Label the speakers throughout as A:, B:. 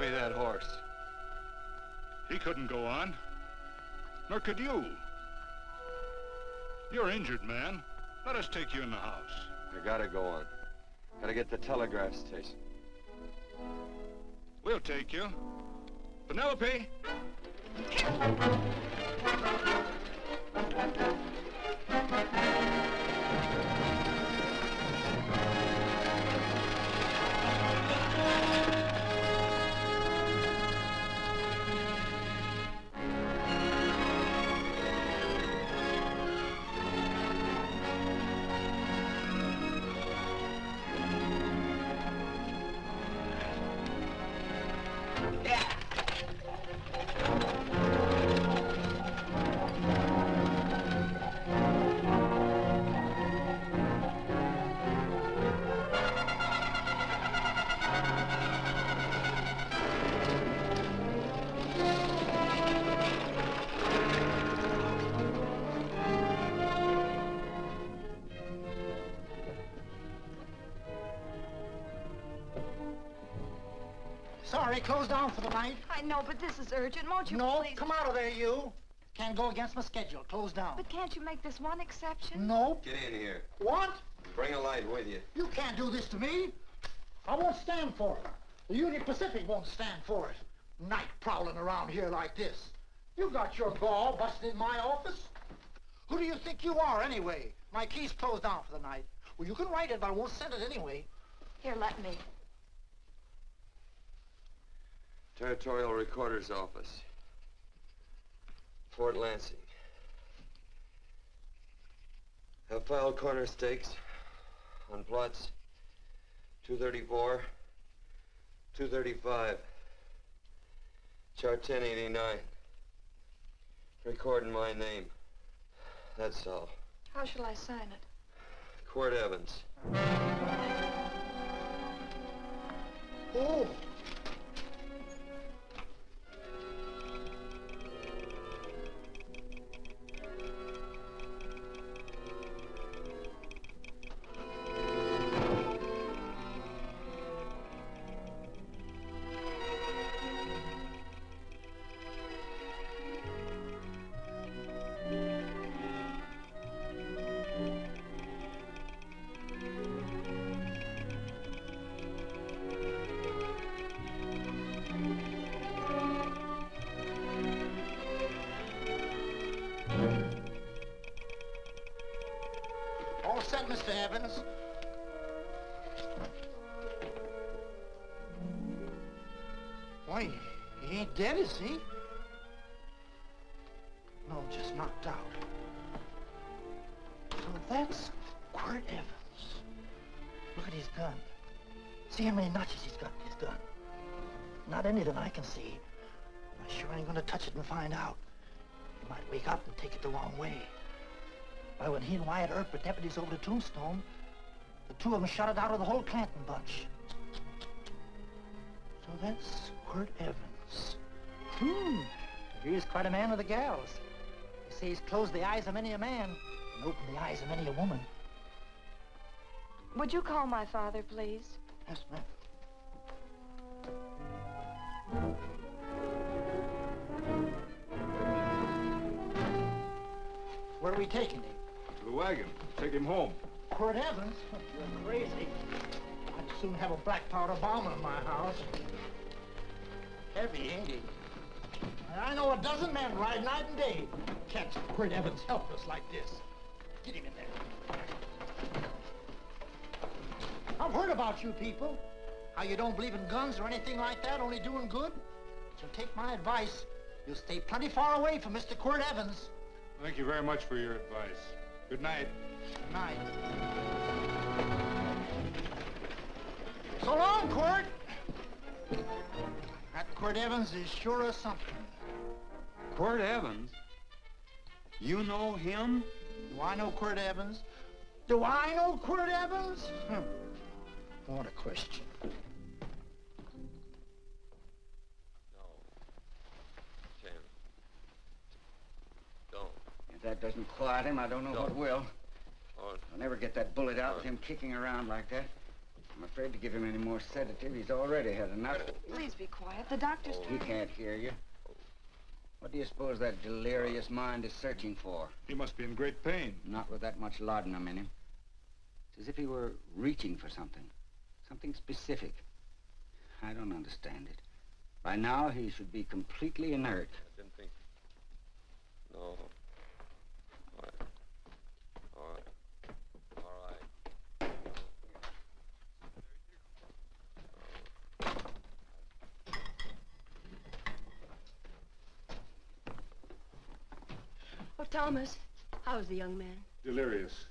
A: me that horse.
B: He couldn't go on. Nor could you. You're injured, man. Let us take you in the house.
A: I gotta go on. Gotta get to the telegraph station.
B: We'll take you. Penelope!
C: Sorry, closed down for the night.
D: I know, but this is urgent. Won't you
C: No,
D: please?
C: come out of there, you. Can't go against my schedule. Closed down.
D: But can't you make this one exception?
C: Nope.
A: Get in here.
C: What?
A: Bring a light with you.
C: You can't do this to me. I won't stand for it. The Union Pacific won't stand for it. Night prowling around here like this. You got your gall busting in my office? Who do you think you are, anyway? My key's closed down for the night. Well, you can write it, but I won't send it anyway.
D: Here, let me.
A: Territorial Recorder's Office. Fort Lansing. Have filed corner stakes on plots 234, 235, chart 1089. Recording my name. That's all.
D: How shall I sign it?
A: Quirt Evans.
C: Oh. All set, Mr. Evans. Why, he ain't dead, is he? No, just knocked out. So that's Quirt Evans. Look at his gun. See how many notches he's got in his gun. Not any that I can see. I sure ain't gonna touch it and find out. He might wake up and take it the wrong way. Why, when he and Wyatt Earp were deputies over to Tombstone, the two of them shot it out of the whole Clanton bunch. So that's Quirt Evans. He's quite a man with the gals. They say he's closed the eyes of many a man and opened the eyes of many a woman.
D: Would you call my father, please?
C: Yes, ma'am. Where are we taking him?
B: To the wagon. Take him home.
C: Quirt Evans? You're crazy. I'd soon have a black powder bomb in my house. Heavy, ain't he? I know a dozen men ride night and day. Catch Quirt Evans helpless like this. Get him in there. I've heard about you people. How you don't believe in guns or anything like that, only doing good. So take my advice. You'll stay plenty far away from Mr. Quirt Evans.
B: Thank you very much for your advice. Good night.
C: Good night. So long, Quirt. That Quirt Evans is sure a something.
E: Quirt Evans? You know him?
C: Do I know Quirt Evans? Do I know Quirt Evans? What a question.
A: No. Tim. Don't.
F: If that doesn't quiet him, I don't know what will.
A: Oh.
F: I'll never get that bullet out with him kicking around like that. I'm afraid to give him any more sedative. He's already had enough.
D: Please be quiet. The doctor's
F: He
D: trying.
F: can't hear you. What do you suppose that delirious mind is searching for?
B: He must be in great pain.
F: Not with that much laudanum in him. It's as if he were reaching for something. Something specific. I don't understand it. By now, he should be completely inert.
A: I didn't think. No. All right. All right. All right.
G: Oh, Thomas, how's the young man?
B: Delirious.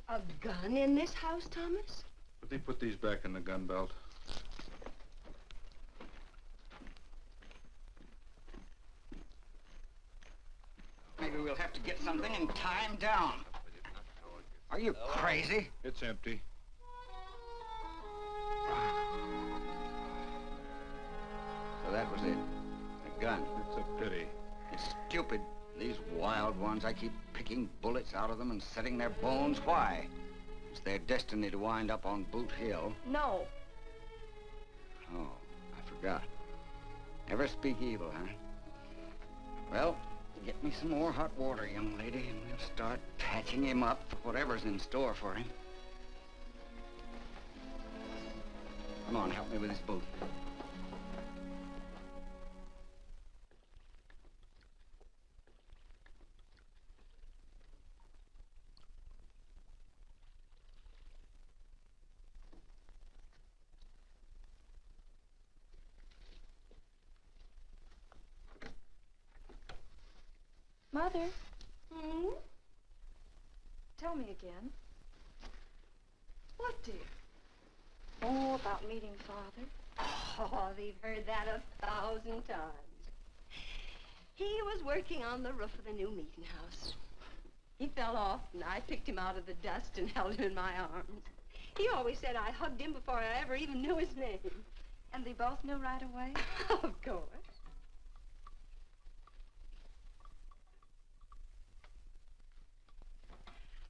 G: A gun in this house, Thomas?
B: But they put these back in the gun belt.
F: Maybe we'll have to get something and tie him down. Are you crazy?
B: It's empty.
F: So that was it. A gun.
B: It's a pity.
F: It's stupid. These wild ones, I keep picking bullets out of them and setting their bones. Why? It's their destiny to wind up on Boot Hill.
D: No.
F: Oh, I forgot. Never speak evil, huh? Well, get me some more hot water, young lady, and we'll start patching him up for whatever's in store for him. Come on, help me with his boot.
D: Mother,
G: Hmm?
D: tell me again.
G: What, dear?
D: Oh, about meeting Father.
G: Oh, they've heard that 1,000 times. He was working on the roof of the new meeting house. He fell off, and I picked him out of the dust and held him in my arms. He always said I hugged him before I ever even knew his name.
D: And they both knew right away?
G: Of course.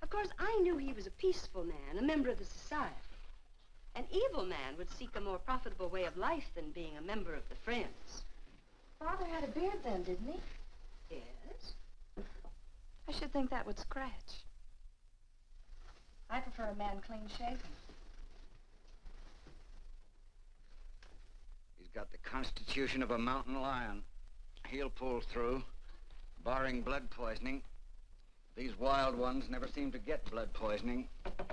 G: Of course, I knew he was a peaceful man, a member of the society. An evil man would seek a more profitable way of life than being a member of the Friends.
D: Father had a beard then, didn't he?
G: Yes?
D: I should think that would scratch. I prefer a man clean-shaven.
F: He's got the constitution of a mountain lion. He'll pull through, barring blood poisoning. These wild ones never seem to get blood poisoning,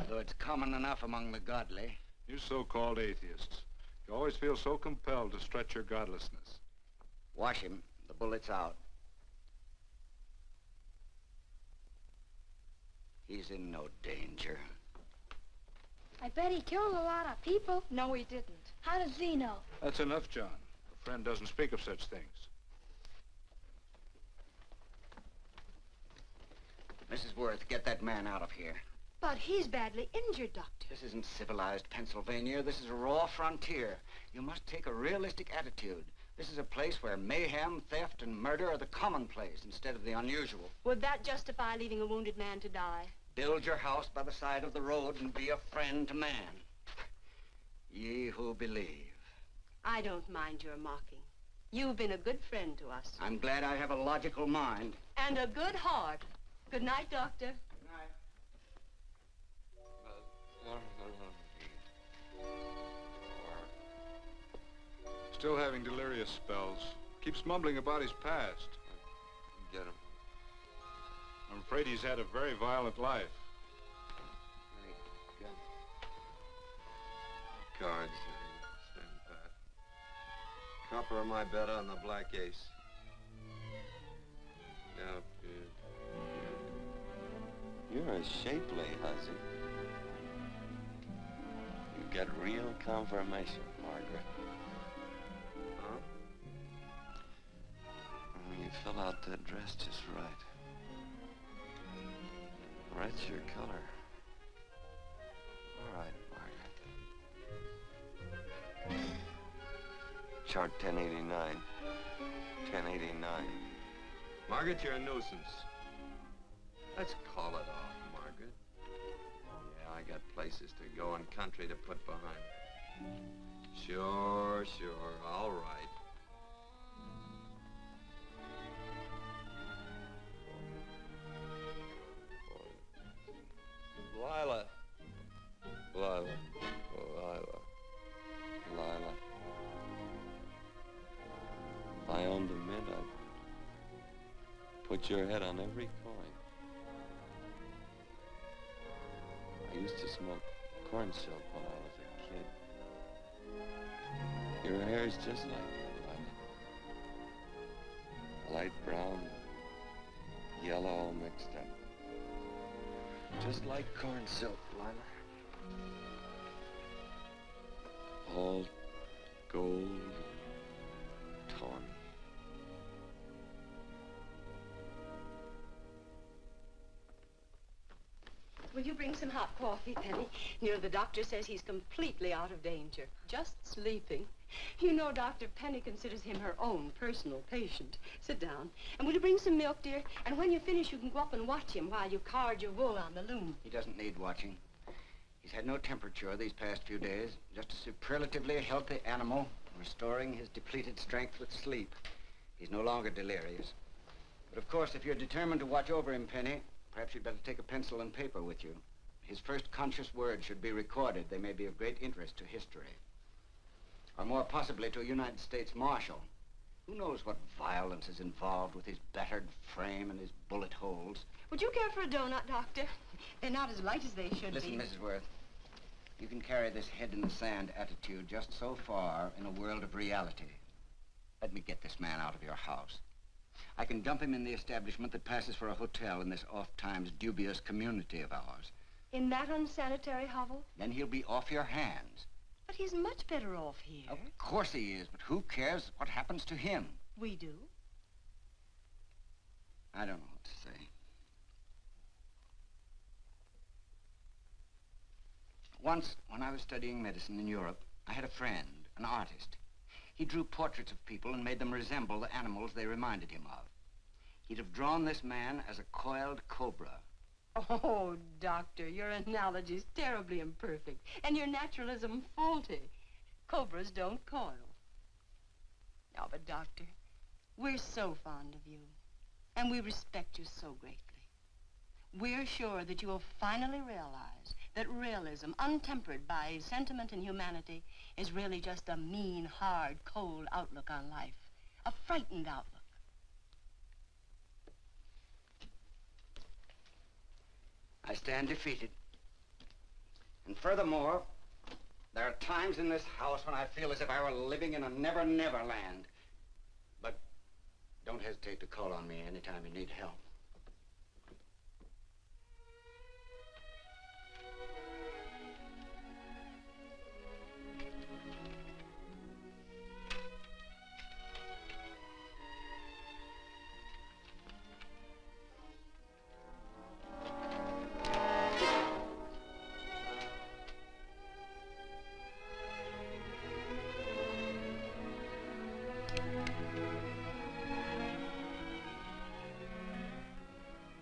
F: though it's common enough among the godly.
B: You so-called atheists. You always feel so compelled to stretch your godlessness.
F: Wash him. The bullet's out. He's in no danger.
H: I bet he killed a lot of people.
D: No, he didn't.
H: How does he know?
B: That's enough, John. A friend doesn't speak of such things.
F: Mrs. Worth, get that man out of here.
G: But he's badly injured, Doctor.
F: This isn't civilized Pennsylvania. This is a raw frontier. You must take a realistic attitude. This is a place where mayhem, theft, and murder are the commonplace instead of the unusual.
G: Would that justify leaving a wounded man to die?
F: Build your house by the side of the road and be a friend to man. Ye who believe.
G: I don't mind your mocking. You've been a good friend to us.
F: I'm glad I have a logical mind.
G: And a good heart. Good night, Doctor.
F: Good night.
B: Still having delirious spells. Keeps mumbling about his past.
A: Get him.
B: I'm afraid he's had a very violent life.
A: Cards. Stand pat. Copper on my bet on the black ace. Now, you're a shapely hussy. You get real confirmation, Margaret. Huh? Oh, you fill out that dress just right. Red's your color. All right, Margaret. Chart 1089. 1089. Margaret, you're a nuisance. Let's call it off, Margaret. Yeah, I got places to go and country to put behind me. Sure, all right. Lila. If I owned a mint, I'd put your head on every coin. I used to smoke corn silk when I was a kid. Your hair's just like it, Lila. Light brown, yellow all mixed up. Just like corn silk, Lila. All gold, tawny.
G: Will you bring some hot coffee, Penny? You know, the doctor says he's completely out of danger. Just sleeping. You know, Dr. Penny considers him her own personal patient. Sit down. And will you bring some milk, dear? And when you finish, you can go up and watch him while you card your wool on the loom.
F: He doesn't need watching. He's had no temperature these past few days. Just a superlatively healthy animal, restoring his depleted strength with sleep. He's no longer delirious. But of course, if you're determined to watch over him, Penny, perhaps you'd better take a pencil and paper with you. His first conscious words should be recorded. They may be of great interest to history. Or more possibly to a United States Marshal. Who knows what violence is involved with his battered frame and his bullet holes.
G: Would you care for a donut, Doctor? They're not as light as they should
F: Listen,
G: be.
F: Mrs. Worth. You can carry this head-in-the-sand attitude just so far in a world of reality. Let me get this man out of your house. I can dump him in the establishment that passes for a hotel in this oft-times dubious community of ours.
G: In that unsanitary hovel?
F: Then he'll be off your hands.
G: But he's much better off here.
F: Of course he is, but who cares what happens to him?
G: We do.
F: I don't know what to say. Once, when I was studying medicine in Europe, I had a friend, an artist. He drew portraits of people and made them resemble the animals they reminded him of. He'd have drawn this man as a coiled cobra.
G: Oh, Doctor, your analogy's terribly imperfect, and your naturalism faulty. Cobras don't coil. No, but Doctor, we're so fond of you, and we respect you so greatly. We're sure that you will finally realize that realism, untempered by sentiment and humanity, is really just a mean, hard, cold outlook on life. A frightened outlook.
F: I stand defeated. And furthermore, there are times in this house when I feel as if I were living in a never-never land. But don't hesitate to call on me anytime you need help.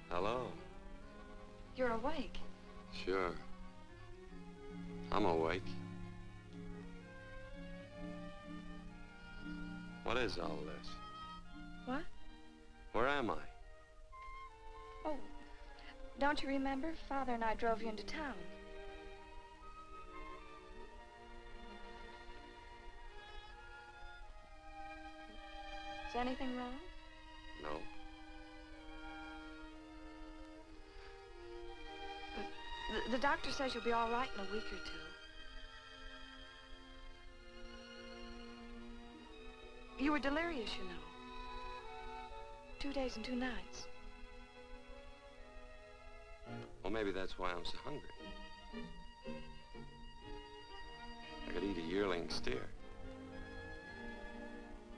A: Hello.
D: You're awake.
A: Sure. I'm awake. What is all this?
D: What?
A: Where am I?
D: Oh, don't you remember? Father and I drove you into town. Is anything wrong?
A: No.
D: The doctor says you'll be all right in a week or two. You were delirious, you know. 2 days and 2 nights.
A: Well, maybe that's why I'm so hungry. I could eat a yearling steer.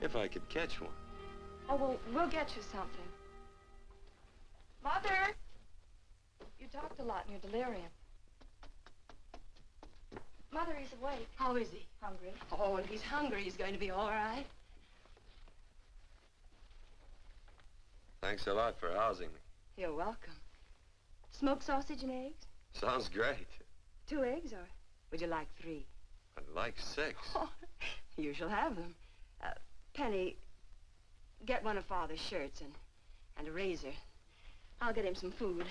A: If I could catch one.
D: Oh, well, we'll get you something. Mother! You talk a lot in your delirium. Mother, he's awake.
G: How is he?
D: Hungry.
G: Oh, if he's hungry, he's going to be all right.
A: Thanks a lot for housing me.
G: You're welcome. Smoked sausage and eggs?
A: Sounds great.
G: 2 eggs, or would you like 3?
A: I'd like 6.
G: Oh, you shall have them. Penny, get one of Father's shirts and a razor. I'll get him some food.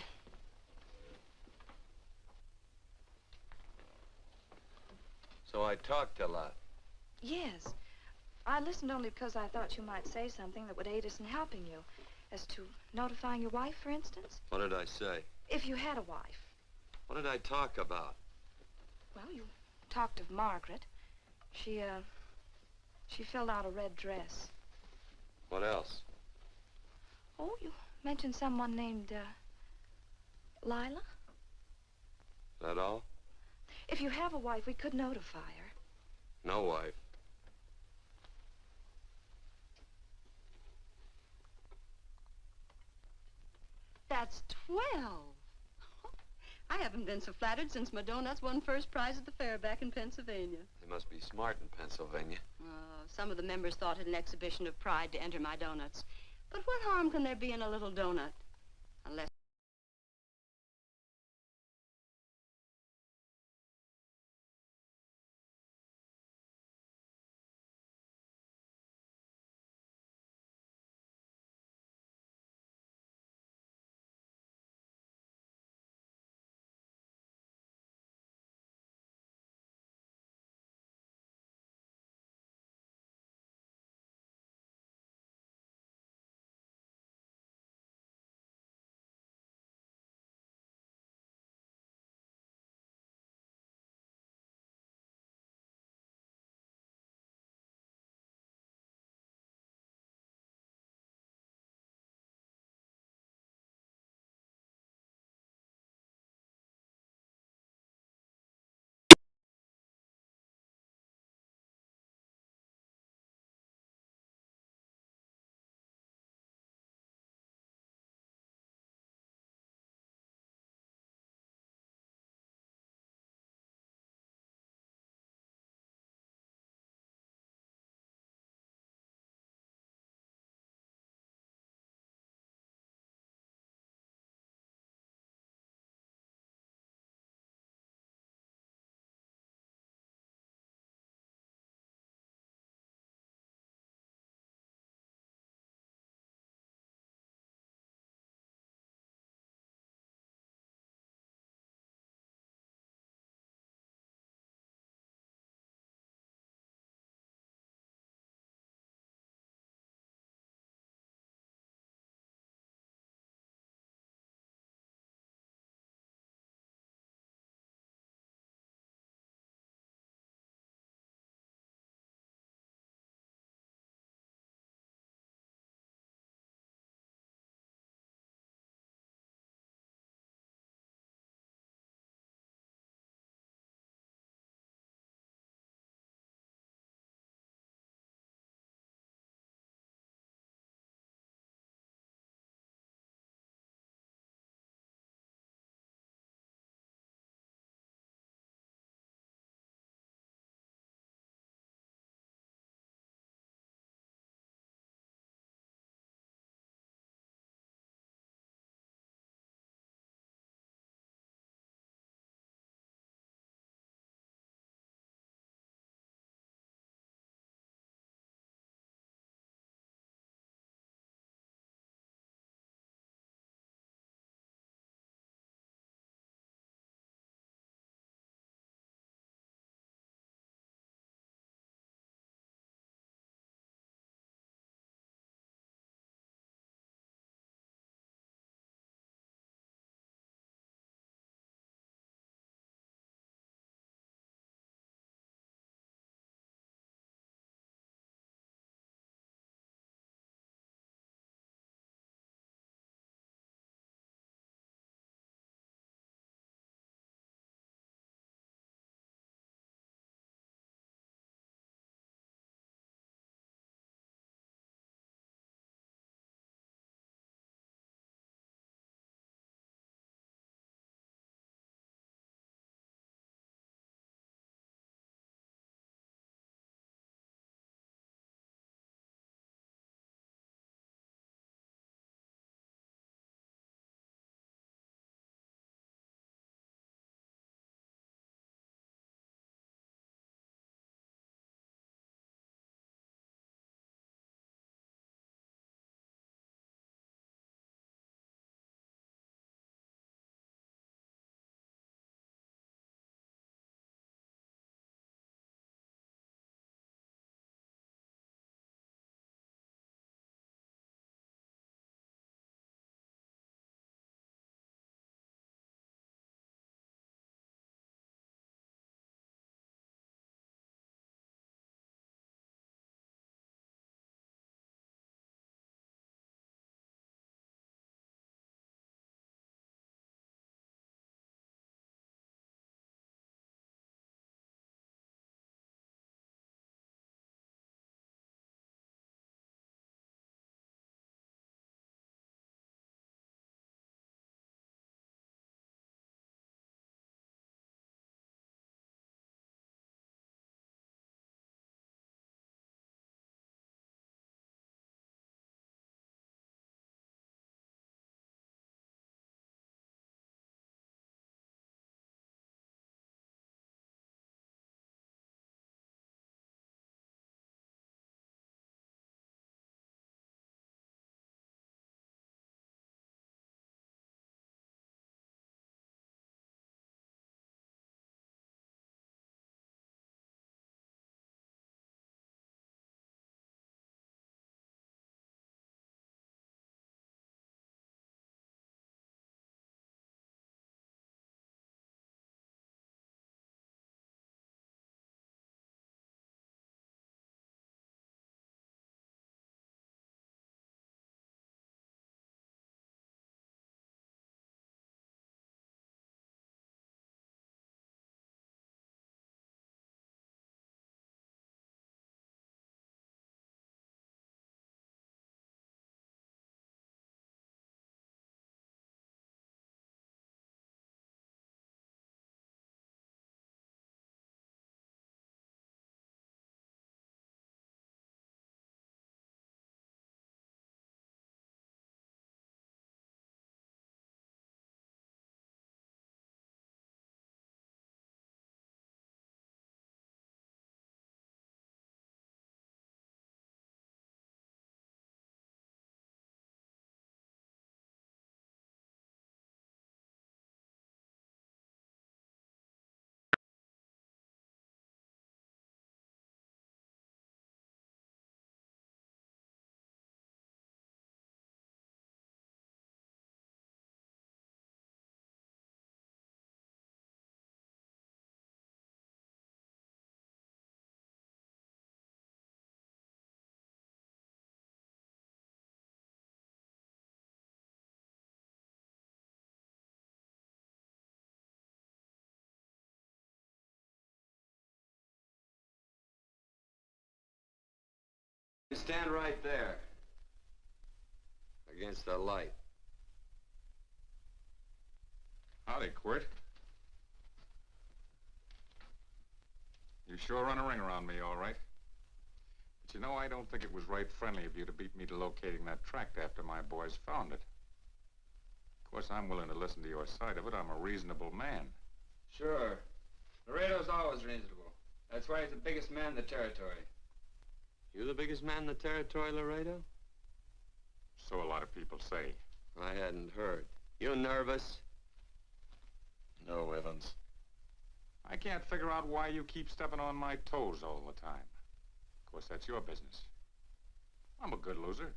A: So I talked a lot.
D: Yes. I listened only because I thought you might say something that would aid us in helping you. As to notifying your wife, for instance.
A: What did I say?
D: If you had a wife.
A: What did I talk about?
D: Well, you talked of Margaret. She filled out a red dress.
A: What else?
D: Oh, you mentioned someone named, Lila?
A: That all?
D: If you have a wife, we could notify her.
A: No wife.
G: That's 12. I haven't been so flattered since my donuts won first prize at the fair back in Pennsylvania.
A: They must be smart in Pennsylvania.
G: Some of the members thought it an exhibition of pride to enter my donuts. But what harm can there be in a little donut? Unless
A: Stand right there. Against the light.
B: Howdy, Quirt. You sure run a ring around me, all right. But you know, I don't think it was right friendly of you to beat me to locating that tract after my boys found it. Of course, I'm willing to listen to your side of it. I'm a reasonable man.
I: Sure. Laredo's always reasonable. That's why he's the biggest man in the territory.
A: You the biggest man in the territory, Laredo?
B: So a lot of people say.
A: I hadn't heard. You nervous?
B: No, Evans. I can't figure out why you keep stepping on my toes all the time. Of course, that's your business. I'm a good loser.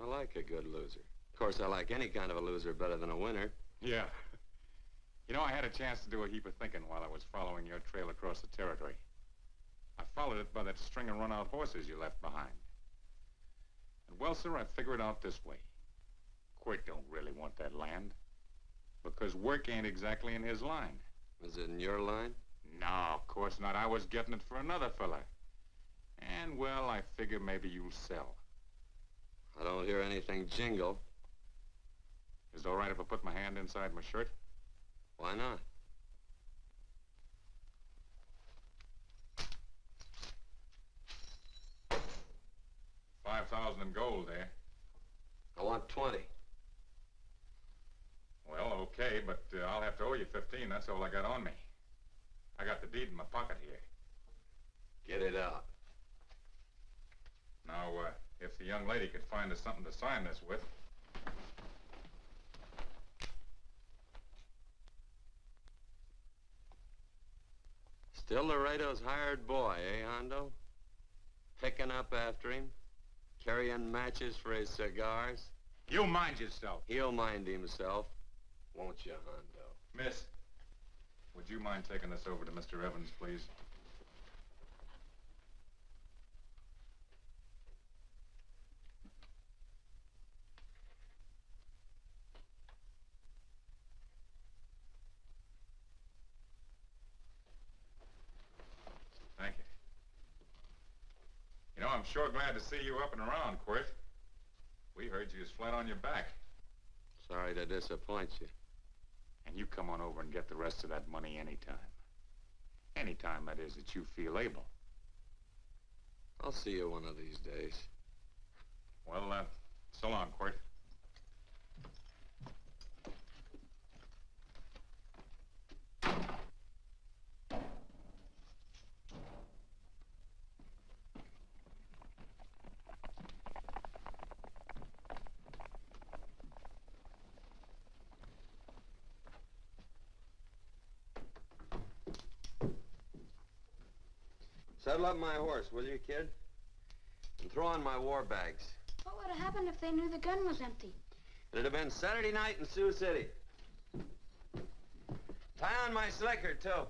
A: I like a good loser. Of course, I like any kind of a loser better than a winner.
B: Yeah. You know, I had a chance to do a heap of thinking while I was following your trail across the territory. I followed it by that string of run-out horses you left behind. And, well, sir, I figure it out this way. Quirt don't really want that land. Because work ain't exactly in his line.
A: Is it in your line?
B: No, of course not. I was getting it for another fella. And, well, I figure maybe you'll sell.
A: I don't hear anything jingle.
B: Is it all right if I put my hand inside my shirt?
A: Why not?
B: $5,000 in gold there.
A: I want 20.
B: Well, okay, but I'll have to owe you 15. That's all I got on me. I got the deed in my pocket here.
A: Get it out.
B: Now, if the young lady could find us something to sign this with.
A: Still Laredo's hired boy, eh, Hondo? Picking up after him? Carrying matches for his cigars?
B: You mind yourself.
A: He'll mind himself. Won't you, Hondo?
B: Miss, would you mind taking this over to Mr. Evans, please? Thank you. You know, I'm sure glad to see you up and around, Quirt. We heard you was flat on your back.
A: Sorry to disappoint you.
B: And you come on over and get the rest of that money anytime. Anytime, that is, that you feel able.
A: I'll see you one of these days.
B: Well, so long, Quirt.
A: Saddle up my horse, will you, kid? And throw on my war bags.
H: What would have happened if they knew the gun was empty?
A: It'd have been Saturday night in Sioux City. Tie on my slicker, too.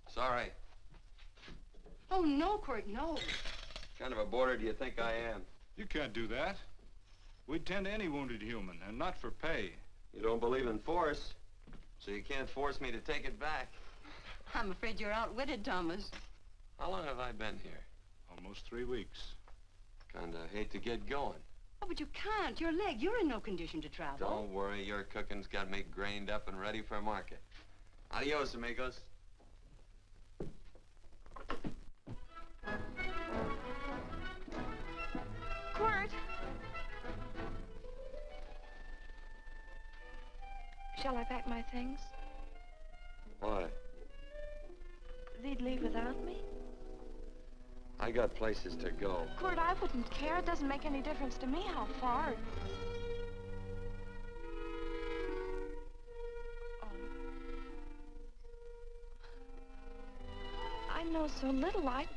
A: Sorry.
G: Oh, no, Quirt, no.
A: What kind of a boarder do you think I am?
B: You can't do that. We'd tend to any wounded human, and not for pay.
A: You don't believe in force, so you can't force me to take it back.
G: I'm afraid you're outwitted, Thomas.
A: How long have I been here?
B: Almost 3 weeks.
A: Kinda hate to get going.
G: Oh, but you can't. Your leg, you're in no condition to travel.
A: Don't worry, your cooking's got me grained up and ready for market. Adios, amigos.
D: Quirt! Shall I pack my things?
A: Why?
D: They'd leave without me?
A: I got places to go.
D: Quirt, I wouldn't care. It doesn't make any difference to me how far. Oh. I know so little. I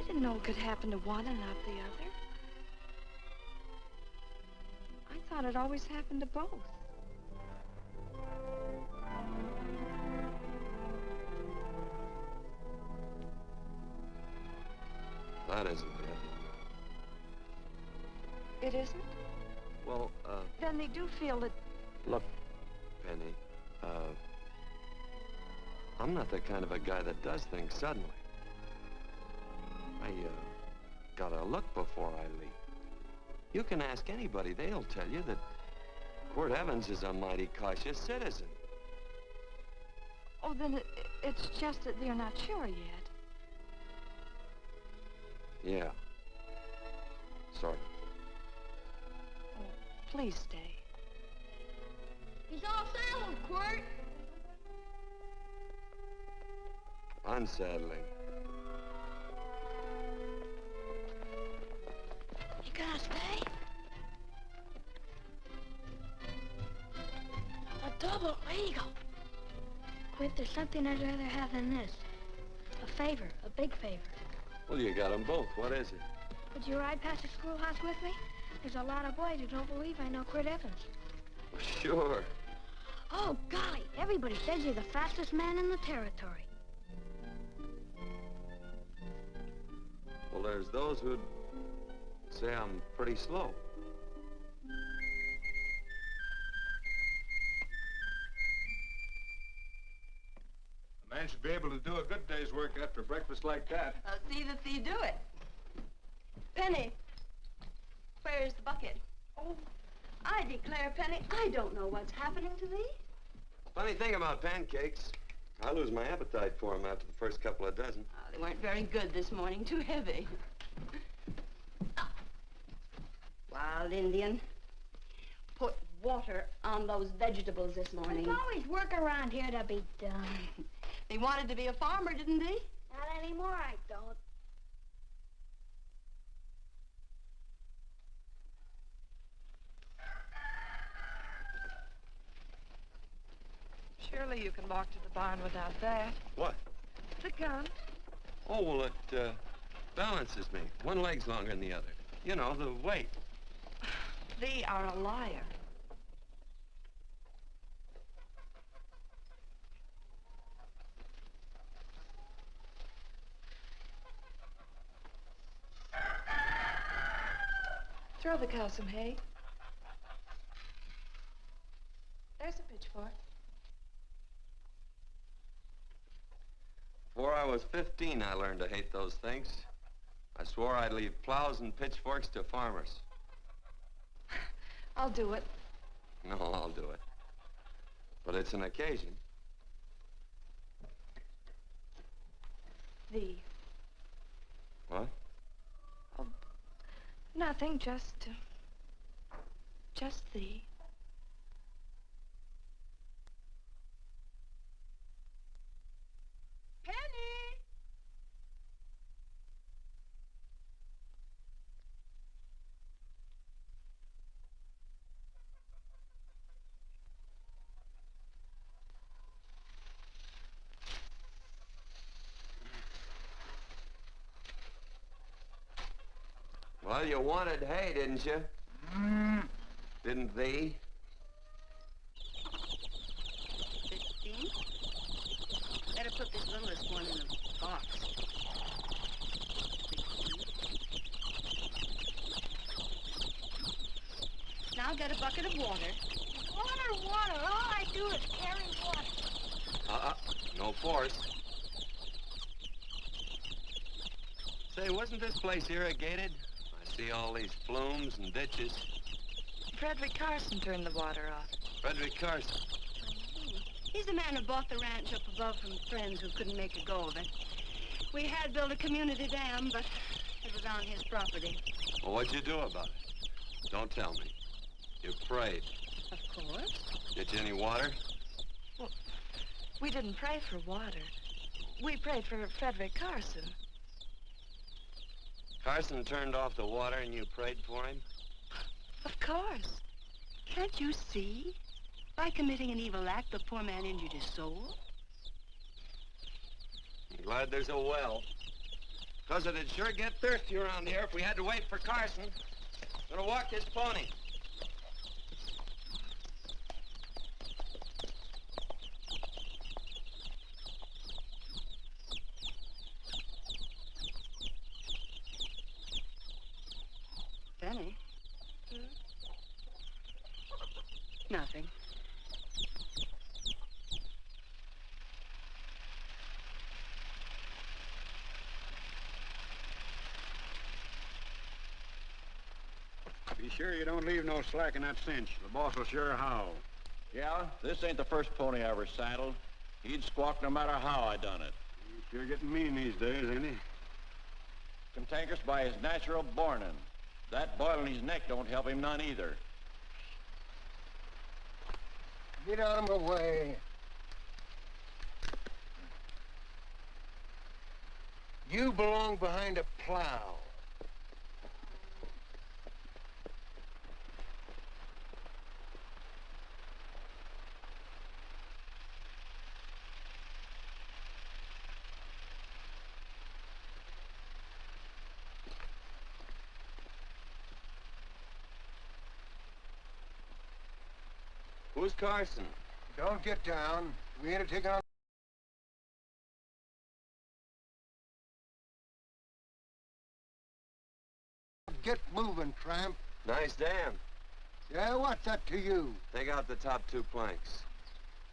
D: didn't know it could happen to one and not the other. I thought it always happened to both.
A: That isn't it.
D: It isn't?
A: Well,
D: Then they do feel that...
A: look, Penny, I'm not the kind of a guy that does things suddenly. I gotta look before I leave. You can ask anybody, they'll tell you that Quirt Evans is a mighty cautious citizen.
D: Oh, then it's just that they're not sure yet.
A: Yeah. Sort of.
D: Oh, please stay.
G: He's all settled, Quirt.
A: Unsettling.
H: You gonna stay? A double eagle. Quirt, there's something I'd rather have than this. A favor, a big favor.
A: Well, you got them both. What is it?
H: Would you ride past the schoolhouse with me? There's a lot of boys who don't believe I know Quirt Evans.
A: Sure.
H: Oh, golly, everybody says you're the fastest man in the territory.
A: Well, there's those who'd say I'm pretty slow.
B: A man should be able to do a good day's work after breakfast like that.
G: I'll see that you do it. Penny, where's the bucket? Oh, I declare, Penny, I don't know what's happening to thee.
A: Funny thing about pancakes, I lose my appetite for them after the first couple of dozen.
G: Oh, they weren't very good this morning, too heavy. Ah. Wild Indian, put water on those vegetables this morning.
H: There's always work around here to be done.
G: He wanted to be a farmer, didn't he?
H: Not anymore, I don't.
D: Surely you can walk to the barn without that.
A: What?
D: The gun.
A: Oh, well, it balances me. One leg's longer than the other. You know, the weight.
D: Thee are a liar. Throw the cow some hay. There's a pitchfork.
A: Before I was 15, I learned to hate those things. I swore I'd leave plows and pitchforks to farmers.
D: I'll do it.
A: No, I'll do it. But it's an occasion.
D: Thee.
A: What?
D: Oh, nothing, just thee.
G: Penny!
A: Well, you wanted hay, didn't you? Didn't thee?
G: 15? Better put this littlest one in a box. 16. Now get a bucket of water.
H: Water, water. All I do is carry water.
A: No force. Say, wasn't this place irrigated? I see all these flumes and ditches.
D: Frederick Carson turned the water off.
A: Frederick Carson.
G: He's the man who bought the ranch up above from friends who couldn't make a go of it. We had built a community dam, but it was on his property.
A: Well, what'd you do about it? Don't tell me. You prayed.
G: Of course.
A: Get you any water?
D: Well, we didn't pray for water. We prayed for Frederick Carson.
A: Carson turned off the water and you prayed for him?
G: Of course. Can't you see? By committing an evil act, the poor man injured his soul.
A: I'm glad there's a well. Because it'd sure get thirsty around here if we had to wait for Carson. Gonna walk this pony.
G: Penny? Nothing.
E: sure you don't leave no slack in that cinch. The boss will sure howl.
J: Yeah, this ain't the first pony I ever saddled. He'd squawk no matter how I done it.
E: He's sure getting mean these days, ain't he?
J: Cantankerous by his natural bornin'. That boil in his neck don't help him none either.
K: Get out of my way. You belong behind a plow.
A: Who's Carson?
K: Don't get down. We ain't taking on. Get moving, tramp.
A: Nice dam.
K: Yeah, what's that to you?
A: Take out the top 2 planks.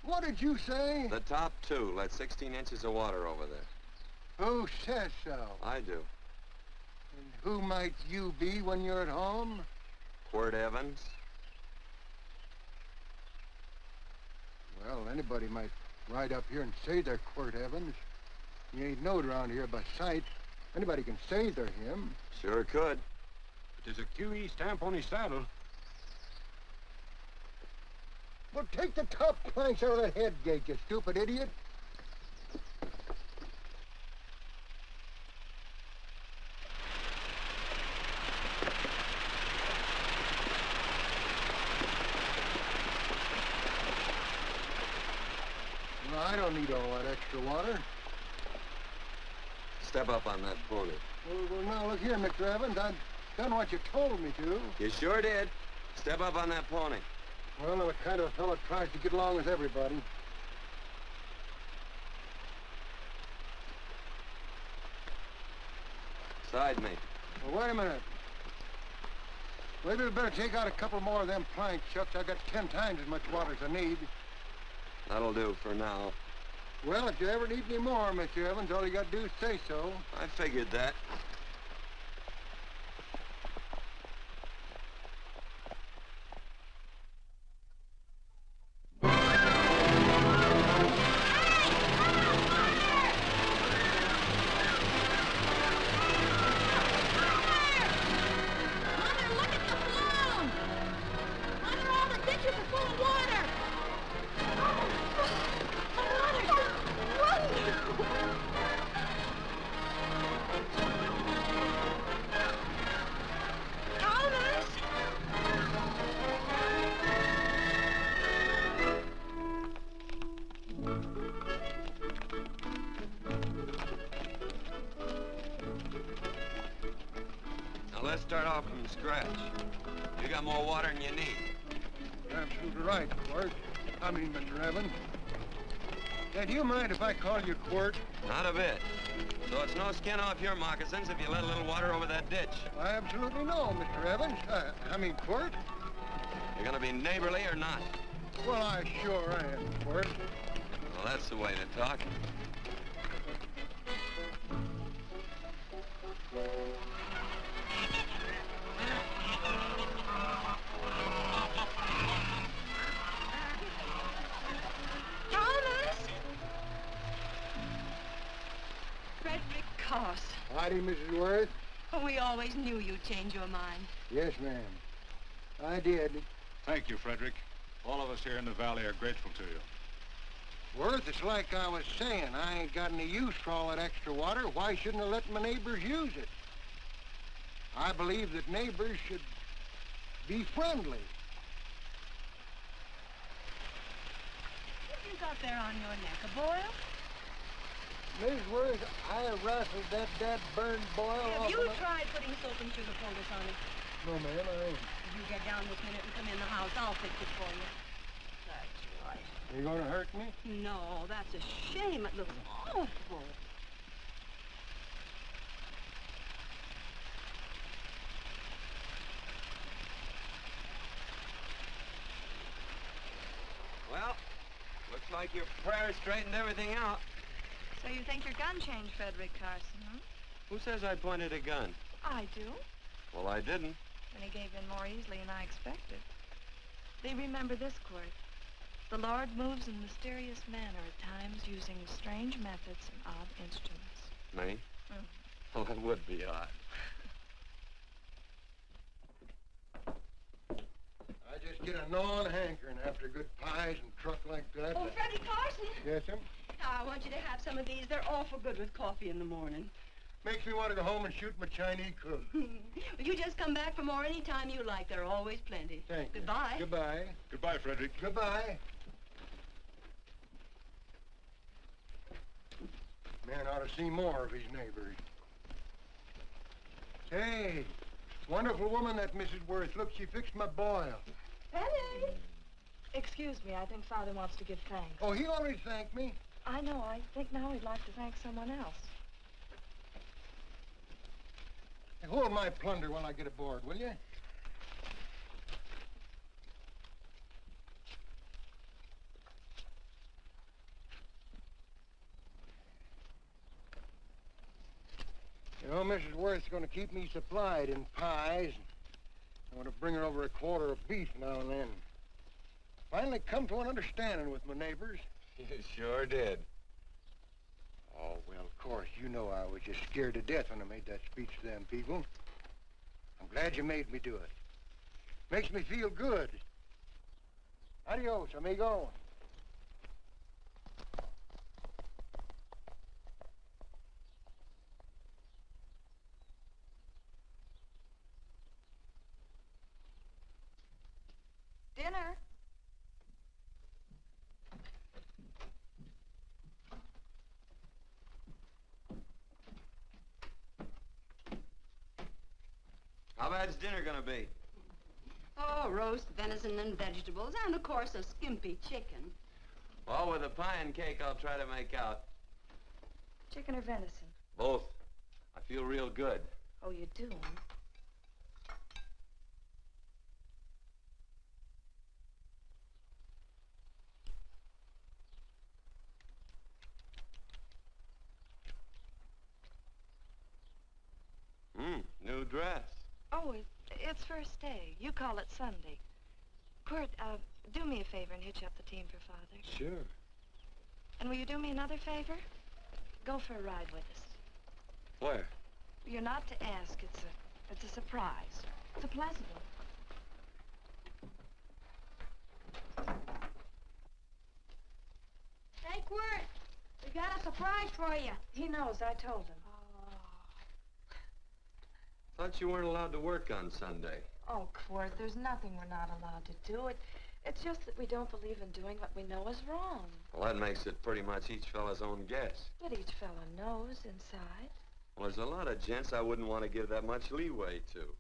K: What did you say?
A: The top 2. Let 16 inches of water over there.
K: Who says so?
A: I do.
K: And who might you be when you're at home?
A: Quirt Evans.
K: Well, anybody might ride up here and say they're Quirt Evans. You ain't knowed around here by sight. Anybody can say they're him.
A: Sure could.
E: But there's a QE stamp on his saddle.
K: Well, take the top planks out of that head gate, you stupid idiot. Well, I don't need all that extra water.
A: Step up on that pony.
K: Well, now, look here, Mr. Evans. I've done what you told me to.
A: You sure did. Step up on that pony.
K: Well, I'm the kind of fellow tries to get along with everybody.
A: Side me.
K: Well, wait a minute. Maybe we better take out a couple more of them planks, Shucks. I got 10 times as much water as I need.
A: That'll do for now.
K: Well, if you ever need any more, Mr. Evans, all you got to do is say so.
A: I figured that. Let's start off from scratch. You got more water than you need.
K: You're absolutely right, Quirt. Mr. Evans. Yeah, do you mind if I call you Quirt?
A: Not a bit. So it's no skin off your moccasins if you let a little water over that ditch.
K: I absolutely know, Mr. Evans. Quirt.
A: You're gonna be neighborly or not?
K: Well, I sure am, Quirt.
A: Well, that's the way to talk.
K: Howdy, Mrs. Worth.
G: Oh, we always knew you'd change your mind.
K: Yes, ma'am. I did.
B: Thank you, Frederick. All of us here in the valley are grateful to you.
K: Worth, it's like I was saying. I ain't got any use for all that extra water. Why shouldn't I let my neighbors use it? I believe that neighbors should be friendly.
G: What you got there on your neck, a boil?
K: Miss Worth, I wrestled that burned boil off.
G: Have you
K: of
G: tried putting soap and sugar poultice on it?
K: No, ma'am, I ain't.
G: You get down this minute and come in the house. I'll fix it for you. That's right.
K: You gonna hurt me?
G: No, that's a shame. It looks awful.
A: Well, looks like your prayer straightened everything out.
D: So you think your gun changed, Frederick Carson, huh?
A: Who says I pointed a gun?
D: I do.
A: Well, I didn't.
D: and he gave in more easily than I expected. They remember this, Quirt. The Lord moves in mysterious manner at times, using strange methods and odd instruments.
A: Me?
D: Mm.
A: Well, that would be odd.
K: I just get a gnawing hankering after good pies and truck like that.
G: Oh, Freddie Carson.
K: Yes, ma'am?
G: I want you to have some of these. They're awful good with coffee in the morning.
K: Makes me want to go home and shoot my Chinese cook.
G: Well, you just come back for more any time you like. There are always plenty.
K: Thank you.
G: Goodbye.
K: Goodbye.
B: Goodbye, Frederick.
K: Goodbye. Man ought to see more of his neighbors. Hey, wonderful woman, that Mrs. Worth. Look, she fixed my boil.
G: Penny!
D: Excuse me, I think Father wants to give thanks.
K: Oh, he already thanked me.
D: I know. I think now he'd like to thank someone else.
K: Hey, hold my plunder while I get aboard, will you? You know, Mrs. Worth's going to keep me supplied in pies. I want to bring her over a quarter of beef now and then. Finally come to an understanding with my neighbors.
A: You sure did.
K: Oh, well, of course, you know I was just scared to death when I made that speech to them people. I'm glad you made me do it. Makes me feel good. Adios, amigo.
D: Dinner.
A: How bad's dinner gonna be?
G: Oh, roast venison and vegetables, and of course a skimpy chicken.
A: Well, with a pie and cake, I'll try to make out.
D: Chicken or venison?
A: Both. I feel real good.
D: Oh, you do?
A: New dress.
D: Oh, it's first day. You call it Sunday. Quirt, do me a favor and hitch up the team for Father.
A: Sure.
D: And will you do me another favor? Go for a ride with us.
A: Where?
D: You're not to ask. It's a surprise. It's a pleasant one.
H: Hey, Quirt, we got a surprise for you.
D: He knows. I told him.
A: Thought you weren't allowed to work on Sunday.
D: Oh, Quirt, there's nothing we're not allowed to do. It's just that we don't believe in doing what we know is wrong.
A: Well, that makes it pretty much each fella's own guess.
D: But each fellow knows inside.
A: Well, there's a lot of gents I wouldn't want to give that much leeway to.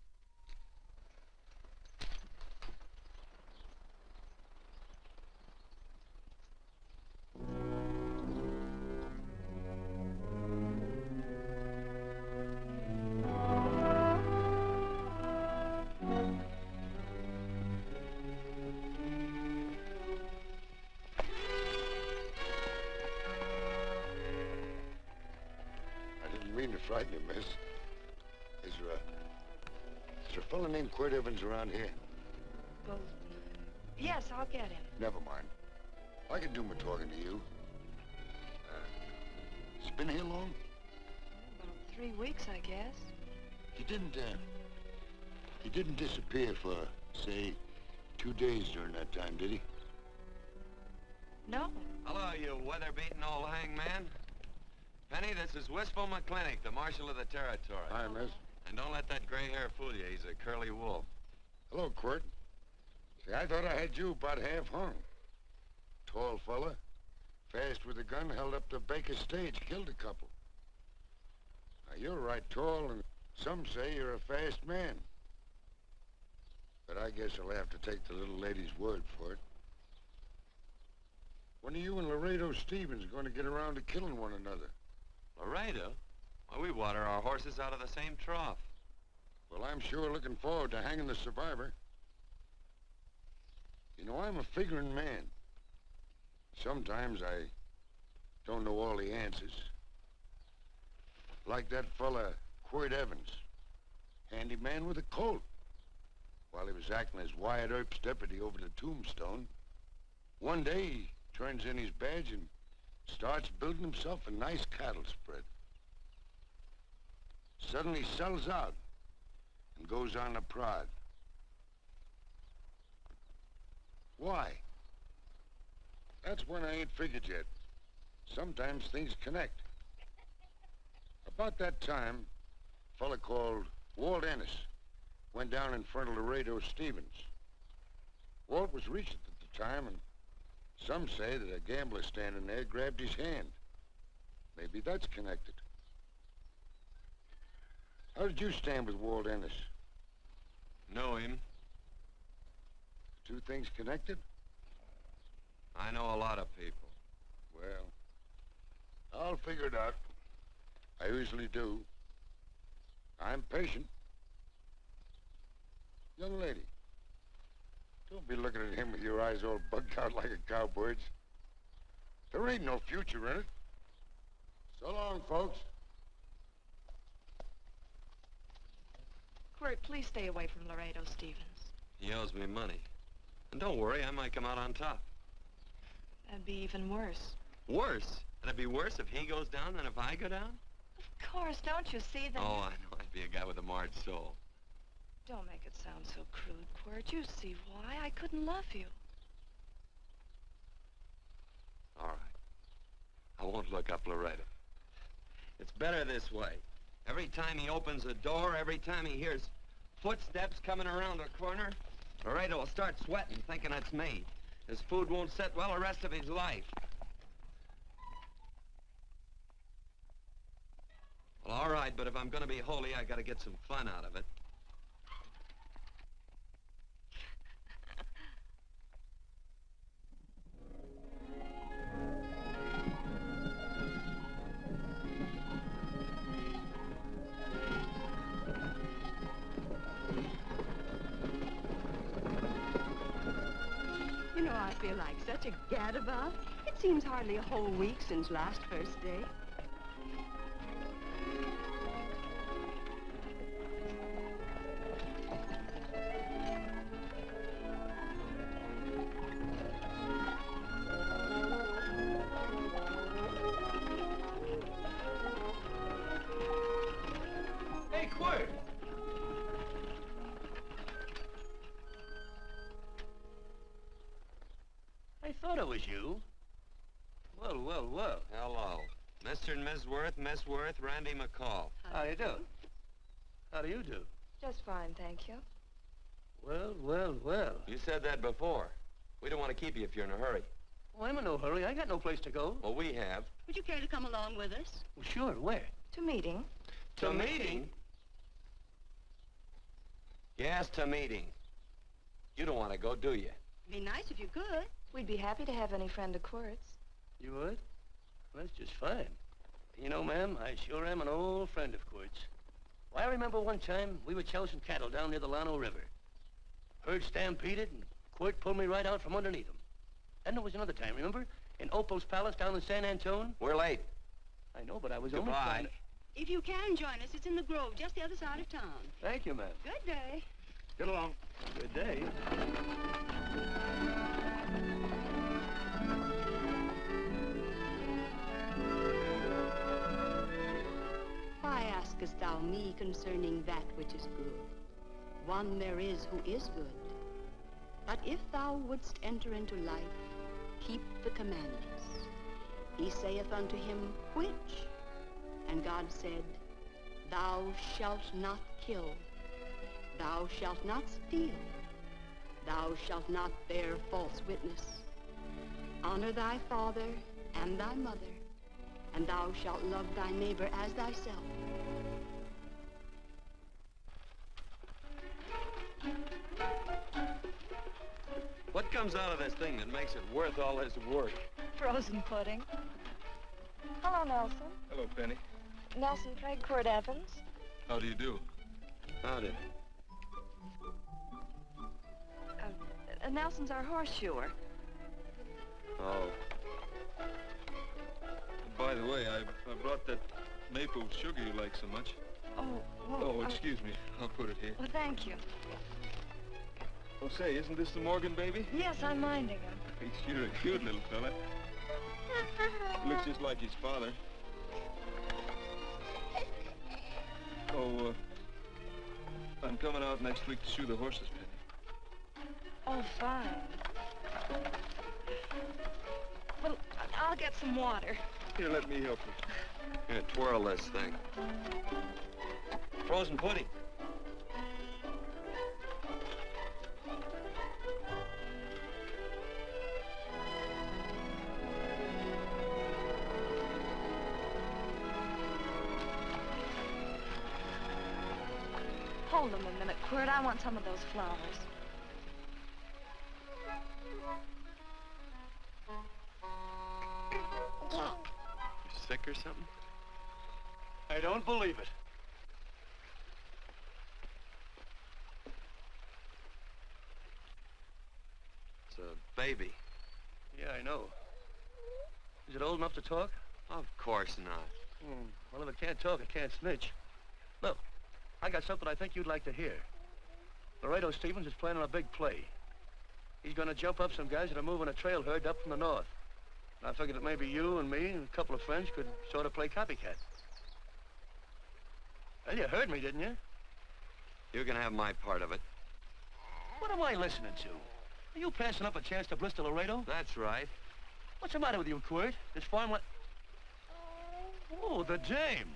L: Frighten you, miss. Is there a fella named Quirt Evans around here?
D: Well, yes, I'll get him.
L: Never mind. I can do my talking to you. He's been here long?
D: About 3 weeks, I guess.
L: He didn't disappear for, say, 2 days during that time, did he?
D: No.
A: Hello, you weather-beaten old hangman. Penny, this is Wistful McClintock, the Marshal of the Territory.
L: Hi, miss.
A: And don't let that gray hair fool you. He's a curly wolf.
L: Hello, Quirt. See, I thought I had you about half hung. Tall fella, fast with a gun, held up the Baker stage, killed a couple. Now, you're right tall, and some say you're a fast man. But I guess I'll have to take the little lady's word for it. When are you and Laredo Stevens going to get around to killing one another?
A: Laredo? Well, we water our horses out of the same trough.
L: Well, I'm sure looking forward to hanging the survivor. You know, I'm a figuring man. Sometimes I don't know all the answers. Like that fella, Quirt Evans. Handy man with a colt. while he was acting as Wyatt Earp's deputy over the tombstone. One day, he turns in his badge and starts building himself a nice cattle spread. Suddenly sells out and goes on a prod. Why? That's one I ain't figured yet. Sometimes things connect. About that time, a fella called Walt Ennis went down in front of Laredo Stevens. Walt was Regent at the time, and some say that a gambler standing there grabbed his hand. Maybe that's connected. How did you stand with Walt Ennis?
A: Know him.
L: Two things connected?
A: I know a lot of people.
L: Well, I'll figure it out. I usually do. I'm patient. Young lady, don't be looking at him with your eyes all bugged out like a cowbird's. There ain't no future in it. So long, folks.
D: Quirt, please stay away from Laredo Stevens.
A: He owes me money. And don't worry, I might come out on top.
D: That'd be even worse.
A: Worse? It'd be worse if he goes down than if I go down?
D: Of course, don't you see that?
A: Oh, I know. I'd be a guy with a marred soul.
D: Don't make it sound so crude, Quirt. You see why I couldn't love you.
A: All right. I won't look up Laredo. It's better this way. Every time he opens a door, every time he hears footsteps coming around the corner, Laredo will start sweating, thinking it's me. His food won't sit well the rest of his life. Well, all right, but if I'm gonna be holy, I gotta get some fun out of it.
G: You know, I feel like such a gadabout. It seems hardly a whole week since last first day.
A: Hey, Quirt!
M: I thought it was you. Well, well, well.
A: Hello. Mr. and Miss Worth, Miss Worth, Randy McCall.
M: How you doing? How do you do?
D: Just fine, thank you.
M: Well, well, well.
A: You said that before. We don't want to keep you if you're in a hurry.
M: Well, I'm in no hurry. I got no place to go.
A: Well, we have.
G: Would you care to come along with us?
M: Well, sure. Where?
D: To meeting.
A: To meeting? Yes, to meeting. You don't want to go, do you?
G: Be nice if you could.
D: We'd be happy to have any friend of Quirt's.
M: You would? Well, that's just fine. You know, ma'am, I sure am an old friend of Quirt's. Well, I remember one time we were chousing cattle down near the Llano River. Herd stampeded, and Quirt pulled me right out from underneath him. Then there was another time, remember? In Opal's Palace down in San Antone?
A: We're late.
M: I know, but I was
A: Goodbye.
M: only trying to...
G: If you can join us, it's in the Grove, just the other side of town.
M: Thank you, ma'am.
G: Good day.
M: Get along. Good day.
G: Why askest thou me concerning that which is good? One there is who is good. But if thou wouldst enter into life, keep the commandments. He saith unto him, which? And God said, thou shalt not kill. Thou shalt not steal. Thou shalt not bear false witness. Honor thy father and thy mother, and thou shalt love thy neighbor as thyself.
A: What comes out of this thing that makes it worth all this work?
D: Frozen pudding. Hello, Nelson.
N: Hello, Penny.
D: Nelson Craig, Quirt Evans.
N: How do you do?
A: Howdy.
D: Nelson's our horseshoer.
A: Oh.
N: By the way, I brought that maple sugar you like so much.
D: Oh, well,
N: Oh, excuse me. I'll put it here.
D: Well, thank you.
N: Oh, say, isn't this the Morgan baby?
D: Yes, I'm minding him.
N: He's sure a cute little fella. Looks just like his father. Oh, I'm coming out next week to shoe the horses, Penny.
D: Oh, fine. Well, I'll get some water.
N: Here, let me help you.
A: Here, twirl this thing.
N: Frozen pudding.
D: Hold them a minute, Quirt. I want some of those flowers.
N: You sick or something?
M: I don't believe it.
A: It's a baby.
M: Yeah, I know. Is it old enough to talk?
A: Of course not.
M: Well, if it can't talk, it can't snitch. Look, I got something I think you'd like to hear. Laredo Stevens is planning a big play. He's gonna jump up some guys that are moving a trail herd up from the north. And I figured that maybe you and me and a couple of friends could sort of play copycat. Well, you heard me, didn't you?
A: You can have my part of it.
M: What am I listening to? Are you passing up a chance to blister Laredo?
A: That's right.
M: What's the matter with you, Quirt? This farm what? Oh, the dame.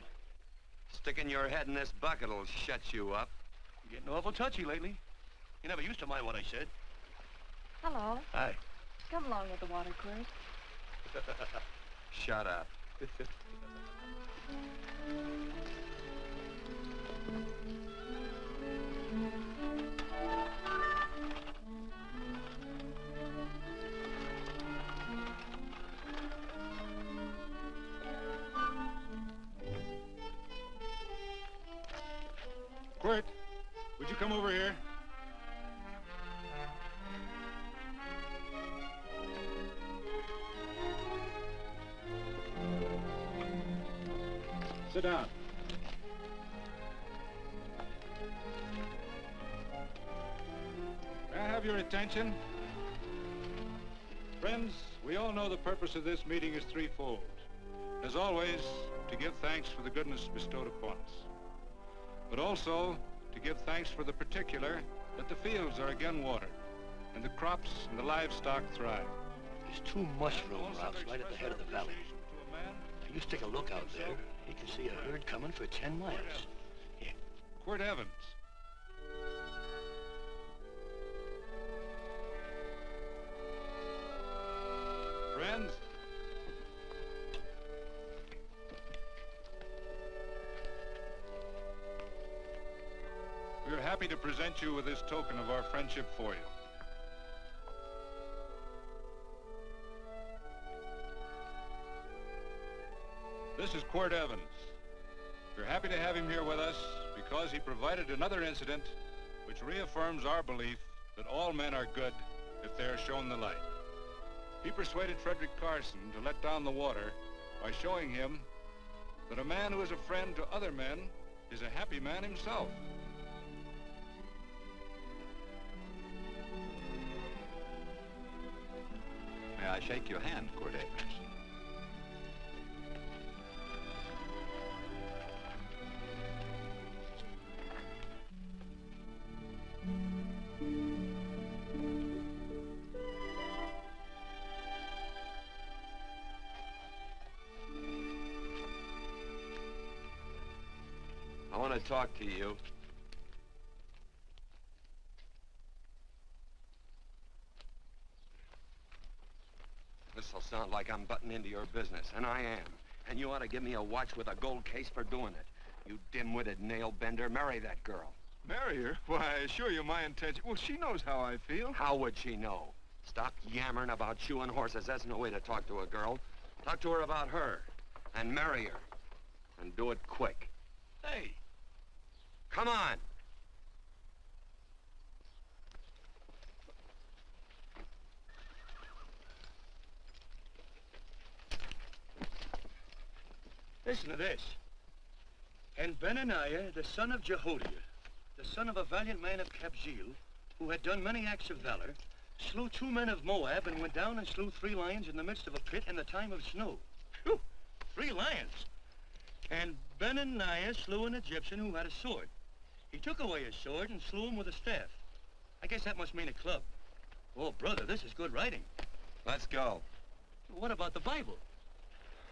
A: Sticking your head in this bucket'll shut you up.
M: You're getting awful touchy lately. You never used to mind what I said.
D: Hello.
M: Hi.
D: Come along with the water, Quirt.
A: Shut up.
B: Quirt, would you come over here? Sit down. May I have your attention? Friends, we all know the purpose of this meeting is threefold. As always, to give thanks for the goodness bestowed upon us, but also to give thanks for the particular that the fields are again watered and the crops and the livestock thrive.
M: There's 2 mushroom routes right at the head of the valley. If you stick a look out there, you can see a herd coming for 10 miles. Here.
B: Quirt Evans. Friends, we are happy to present you with this token of our friendship for you. This is Quirt Evans. We're happy to have him here with us because he provided another incident which reaffirms our belief that all men are good if they are shown the light. He persuaded Frederick Carson to let down the water by showing him that a man who is a friend to other men is a happy man himself.
O: May I shake your hand, Quirt Evans?
A: I want to talk to you. This'll sound like I'm butting into your business, and I am. And you ought to give me a watch with a gold case for doing it. You dim-witted nail-bender, marry that girl.
N: Marry her? Why, I assure you my intention... Well, she knows how I feel.
A: How would she know? Stop yammering about shoeing horses. That's no way to talk to a girl. Talk to her about her, and marry her. And do it quick.
M: Hey.
A: Come on.
M: Listen to this. And Benaniah, the son of Jehoiada, the son of a valiant man of Kabzeel, who had done many acts of valor, slew 2 men of Moab and went down and slew 3 lions in the midst of a pit in the time of snow. Whew, 3 lions. And Benaniah slew an Egyptian who had a sword. He took away his sword and slew him with a staff. I guess that must mean a club. Oh, brother, this is good writing.
A: Let's go.
M: What about the Bible?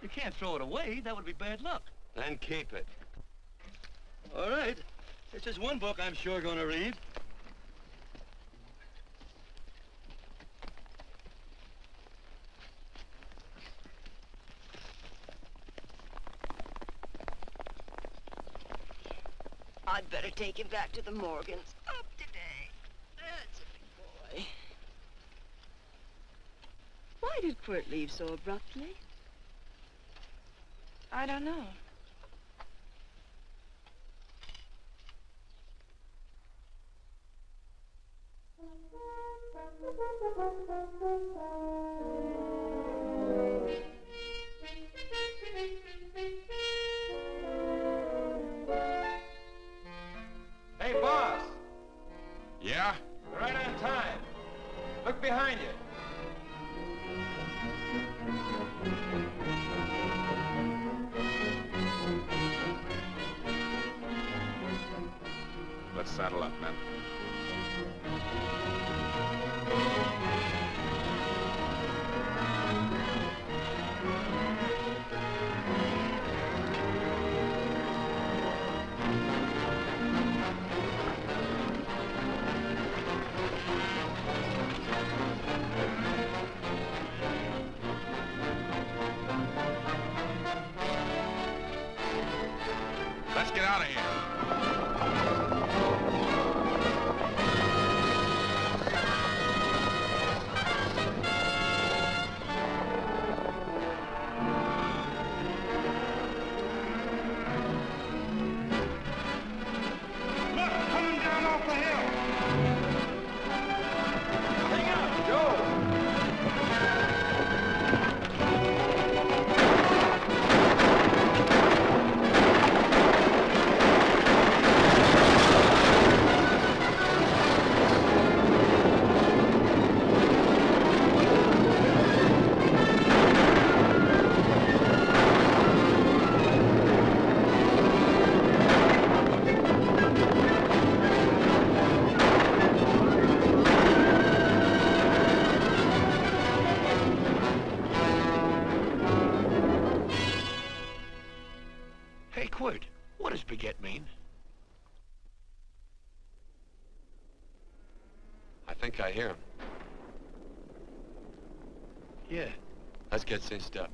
M: You can't throw it away. That would be bad luck.
A: Then keep it.
M: All right. This is one book I'm sure going to read.
G: I'd better take him back to the Morgans. Up today. That's a big boy. Why did Quirt leave so abruptly?
D: I don't know.
I: Hey, boss.
B: Yeah?
I: You're right on time. Look behind you.
B: Let's saddle up, men. Let's get out of here.
M: Hey, Quirt, what does beget mean?
A: I think I hear him.
M: Yeah.
A: Let's get cinched up.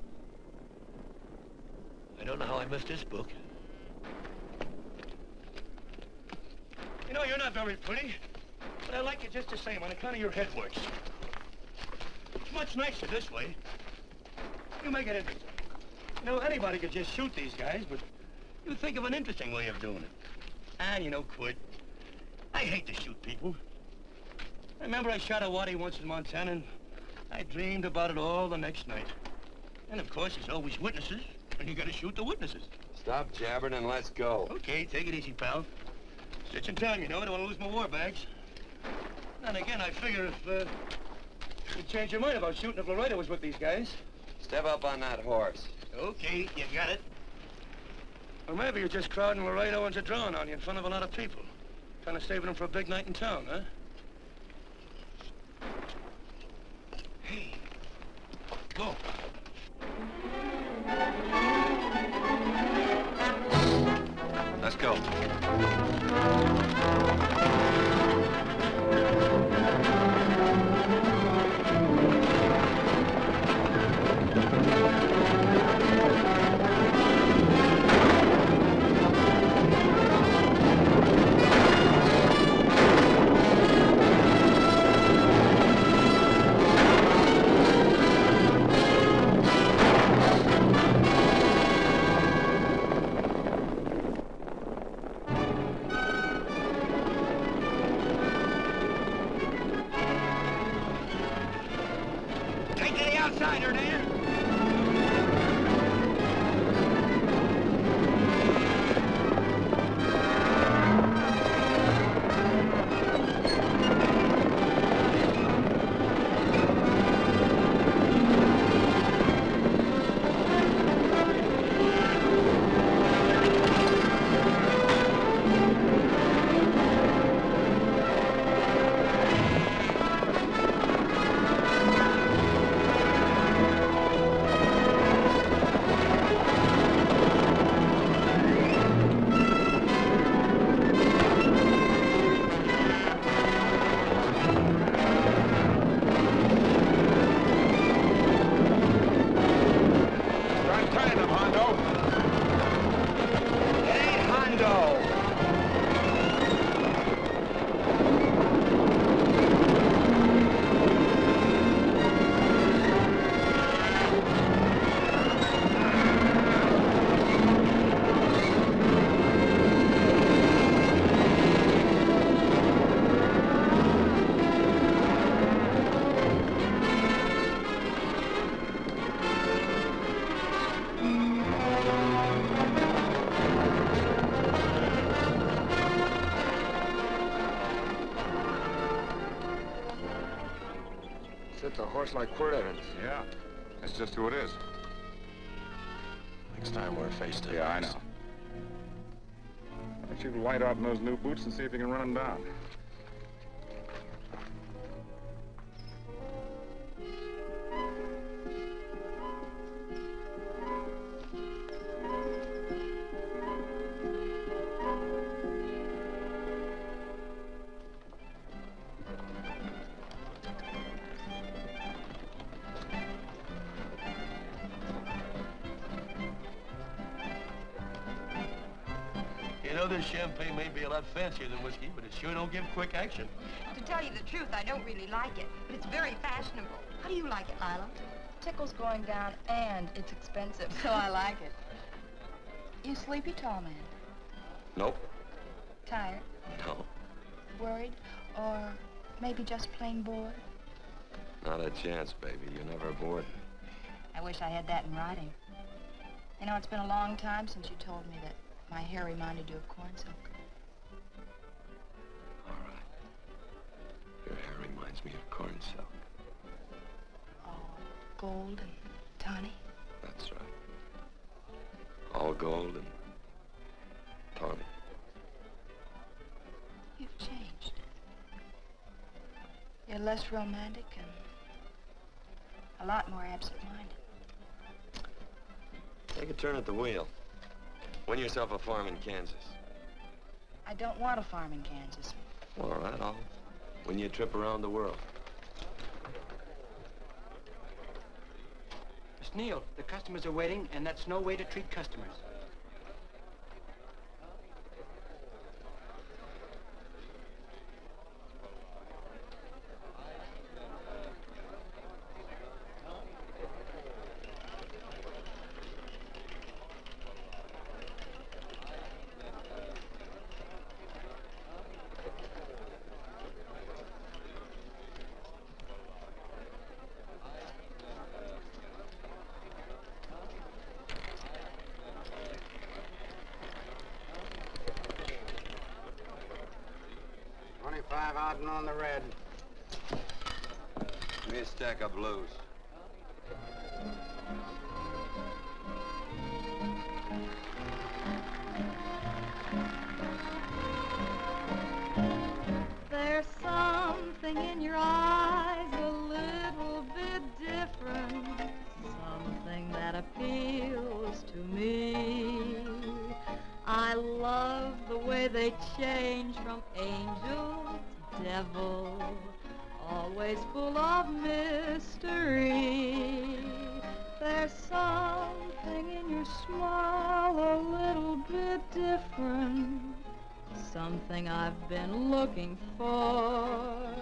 M: I don't know how I missed this book. You know, you're not very pretty, but I like you just the same on account of your head works. It's much nicer this way. You make it interesting. You know, anybody could just shoot these guys, but you think of an interesting way of doing it. Ah, you know, Quirt, I hate to shoot people. I remember I shot a waddy once in Montana, and I dreamed about it all the next night. And of course, there's always witnesses, and you gotta shoot the witnesses.
A: Stop jabbering and let's go.
M: Okay, take it easy, pal. Stitching time, you know. I don't want to lose my war bags. And again, I figure if you'd change your mind about shooting if Loretta was with these guys.
A: Step up on that horse.
M: Okay, you got it. Or maybe you're just crowding Laredo into drawing on you in front of a lot of people. Kind of saving them for a big night in town, huh? Hey, go.
A: Let's go.
M: Take to the outsider, Dan.
A: Looks like Quirt Evans.
B: Yeah, that's just who it is.
M: Next time we're face to face.
B: Yeah, I know. Why don't you light out in those new boots and see if you can run them down?
M: You know, this champagne may be a lot fancier than whiskey, but it sure don't give quick action.
P: To tell you the truth, I don't really like it, but it's very fashionable. How do you like it, Lila?
D: Tickle's going down and it's expensive, so I like it. You sleepy, tall man?
A: Nope.
D: Tired?
A: No.
D: Worried? Or maybe just plain bored?
A: Not a chance, baby. You're never bored.
D: I wish I had that in writing. You know, it's been a long time since you told me that my hair reminded you of corn silk.
A: All right. Your hair reminds me of corn silk.
D: Gold and tawny?
A: That's right. All gold and tawny.
D: You've changed. You're less romantic and a lot more absent-minded.
A: Take a turn at the wheel. Win yourself a farm in Kansas.
D: I don't want a farm in Kansas.
A: All right, I'll win you a trip around the world.
Q: Miss Neal, the customers are waiting, and that's no way to treat customers.
E: Out and on the red.
A: Give me a stack of blues.
R: There's something in your eyes a little bit different, something that appeals to me. I love the way they change from angel to devil, always full of mystery. There's something in your smile a little bit different, something I've been looking for.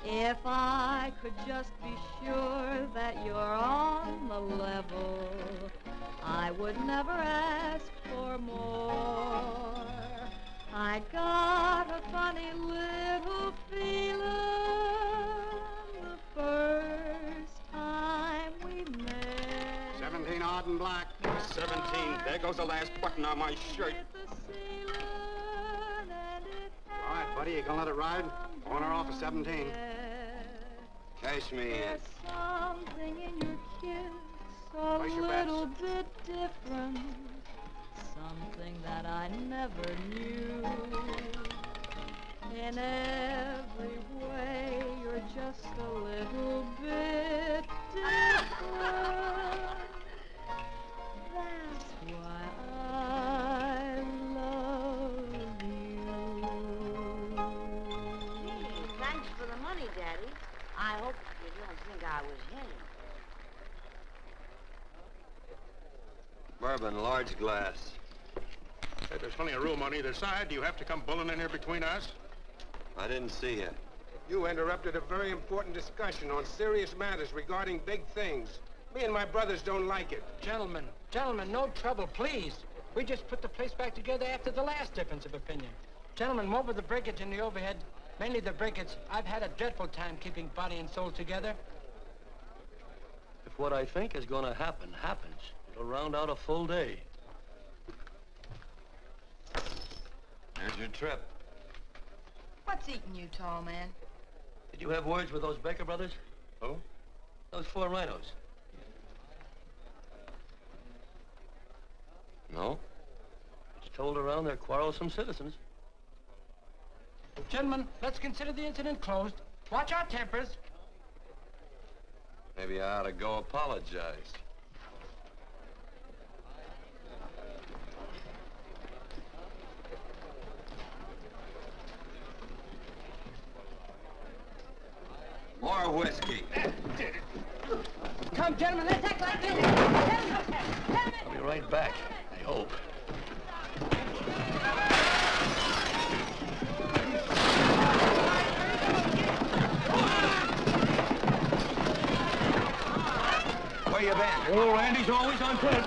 R: If I could just be sure that you're on the level, I would never ask for more. I got a funny little feeling the first time we met.
E: 17 odd and black. 17. There goes the last button on my shirt. All right, buddy, you gonna let it ride? On or off of 17?
A: Cash me in.
R: There's something in your kiss a
E: Place your
R: little bit different, something that I never knew. In every way, you're just a little bit different. That's why I love you.
S: Thanks for the money, Daddy. I hope you don't think I was hinting.
A: Bourbon, large glass.
E: Hey, there's plenty of room on either side. Do you have to come bulling in here between us?
A: I didn't see you.
K: You interrupted a very important discussion on serious matters regarding big things. Me and my brothers don't like it.
Q: Gentlemen, no trouble, please. We just put the place back together after the last difference of opinion. Gentlemen, what with the breakage and the overhead, mainly the breakage, I've had a dreadful time keeping body and soul together.
M: If what I think is going to happen happens, it'll round out a full day.
A: Here's your trip.
D: What's eating you, tall man?
M: Did you have words with those Baker brothers?
E: Who?
M: Those 4 rhinos.
A: No?
M: It's told around they're quarrelsome citizens.
Q: Gentlemen, let's consider the incident closed. Watch our tempers.
A: Maybe I ought to go apologize. More whiskey.
Q: Come, gentlemen, let's act like this.
M: I'll be right back, I hope.
A: Where you been?
M: Oh, Randy's always on point.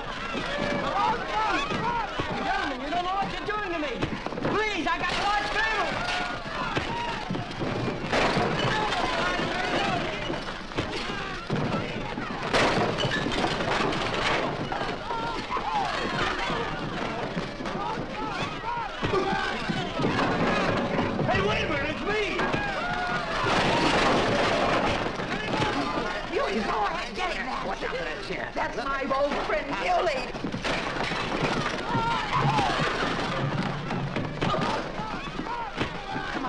Q: Gentlemen, you don't know what you're doing to me. Please, I got a large family.
M: Hey, wait a minute, it's me!
P: You go ahead, get him that.
M: Watch out for that chair.
P: That's my old friend, Muley. Come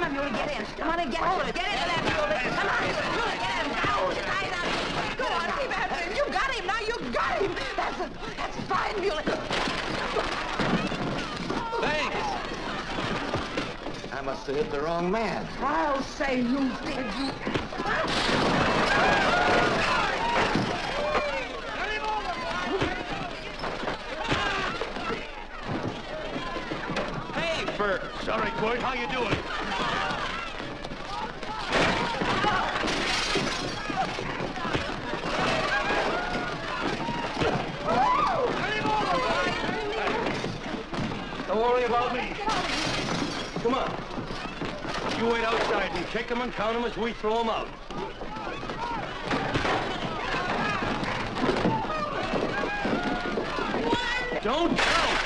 P: on, Muley, get in. Come on and get hold of it. Get into that, Muley. Come on, Muley, get him. Now, tie it up. Go on, keep after him. You got him, now you got him. That's fine, Muley.
A: Thanks. I must have hit the wrong man.
P: I'll say you did.
M: Hey, Bert. Sorry, Quirt. How you doing? Don't worry about me. Come on. You wait outside and kick them and count them as we throw them out. Don't count!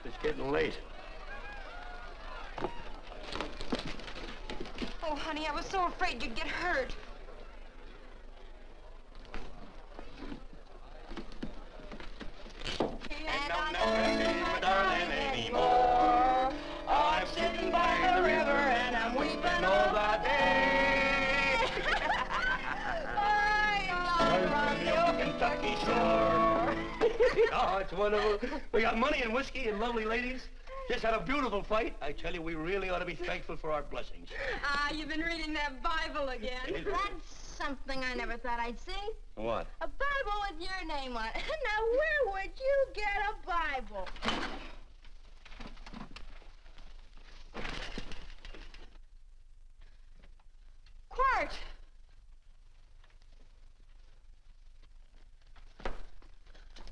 M: It's getting late.
P: Oh, honey, I was so afraid you'd get hurt.
M: And I'm not missing my darling anymore. I'm sitting by the river and I'm weeping all the day. From the old Kentucky shore. Oh, it's wonderful. We got money and whiskey and lovely ladies. Just had a beautiful fight. I tell you, we really ought to be thankful for our blessings.
G: Ah, you've been reading that Bible again.
H: That's something I never thought I'd see.
A: What?
H: A Bible with your name on it. Now, where would you get a Bible?
P: Quirt!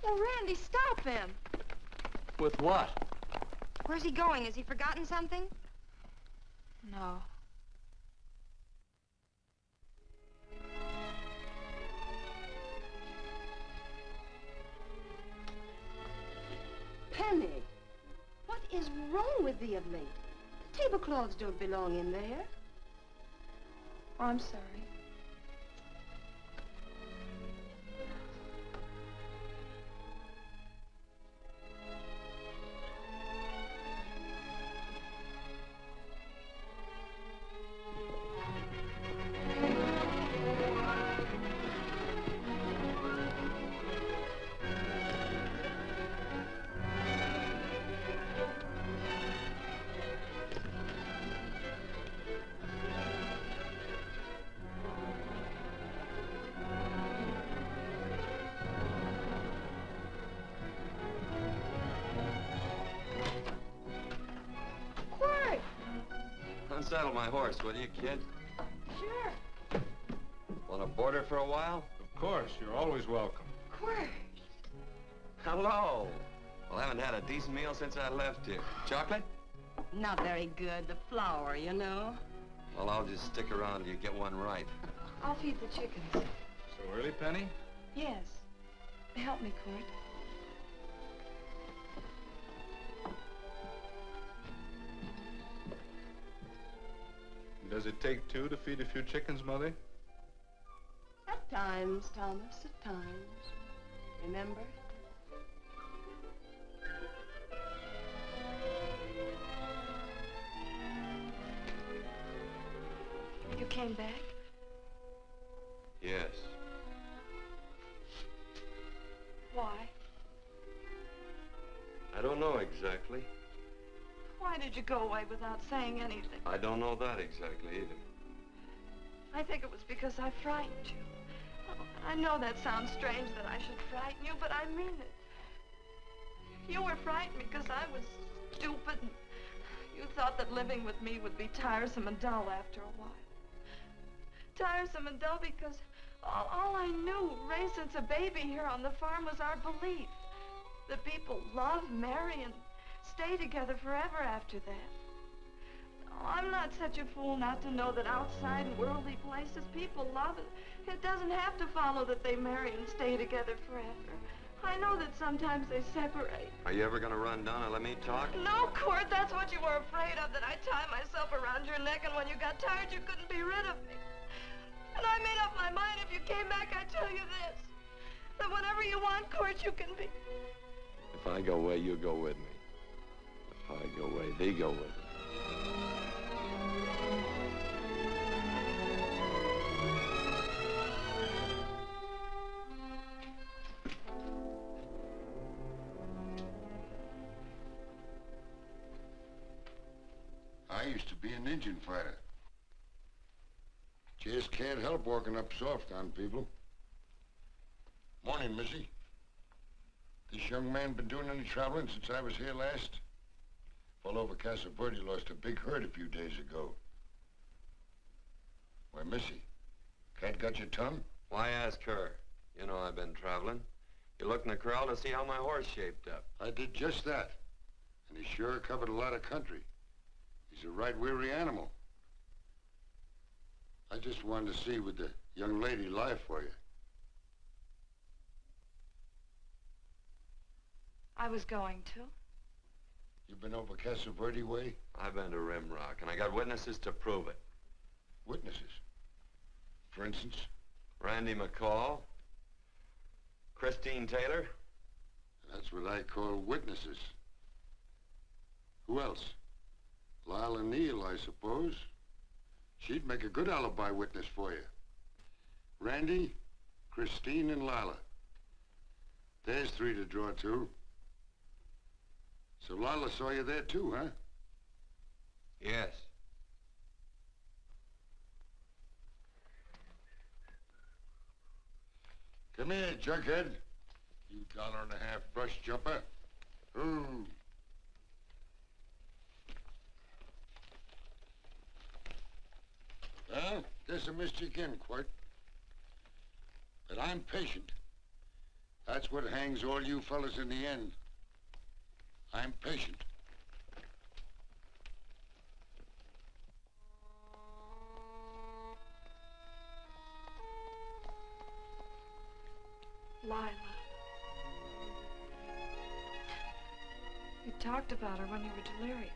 P: Oh, Randy, stop him.
M: With what?
P: Where's he going? Has he forgotten something?
D: No.
G: Penny, what is wrong with thee of late? The tablecloths don't belong in there.
D: Oh, I'm sorry.
A: Unsaddle my horse, will you, kid?
P: Sure.
A: Want to board her for a while?
B: Of course, you're always welcome.
P: Quirt.
A: Hello. Well, I haven't had a decent meal since I left here. Chocolate?
G: Not very good. The flour, you know.
A: Well, I'll just stick around till you get one right.
D: I'll feed the chickens.
B: So early, Penny?
D: Yes. Help me, Quirt.
N: Does it take two to feed a few chickens, Mother?
G: At times, Thomas, at times. Remember?
D: You came back?
A: Yes.
D: Why?
A: I don't know exactly.
D: Why did you go away without saying anything?
A: I don't know that exactly either.
D: I think it was because I frightened you. Oh, I know that sounds strange that I should frighten you, but I mean it. You were frightened because I was stupid, and you thought that living with me would be tiresome and dull after a while. Tiresome and dull because all I knew, raised since a baby here on the farm, was our belief that people love, marry, and stay together forever after that. Oh, I'm not such a fool not to know that outside in worldly places people love it. It doesn't have to follow that they marry and stay together forever. I know that sometimes they separate.
A: Are you ever going to run down and let me talk?
D: No, Quirt, that's what you were afraid of, that I'd tie myself around your neck, and when you got tired, you couldn't be rid of me. And I made up my mind if you came back, I'd tell you this, that whatever you want, Quirt, you can be.
A: If I go away, you go with me. If I go away, they go with me.
L: I used to be an Indian fighter. Just can't help walking up soft on people. Morning, Missy. This young man been doing any traveling since I was here last? Fellow over Casa Verde lost a big herd a few days ago. Why, Missy, cat got your tongue?
A: Why ask her? You know I've been traveling. You looked in the corral to see how my horse shaped up.
L: I did just that. And he sure covered a lot of country. He's a right weary animal. I just wanted to see would the young lady lie for you.
D: I was going to.
L: You been over Casa Verde way?
A: I've been to Rimrock, and I got witnesses to prove it.
L: Witnesses? For instance?
A: Randy McCall, Christine Taylor.
L: That's what I call witnesses. Who else? Lila Neal, I suppose. She'd make a good alibi witness for you. Randy, Christine, and Lila. There's three to draw to. So Lila saw you there too, huh?
A: Yes.
L: Come here, jughead. You $1.50 brush jumper. Ooh. Well, guess I missed you again, Quirt. But I'm patient. That's what hangs all you fellas in the end. I'm patient.
D: Lila. You talked about her when you were delirious.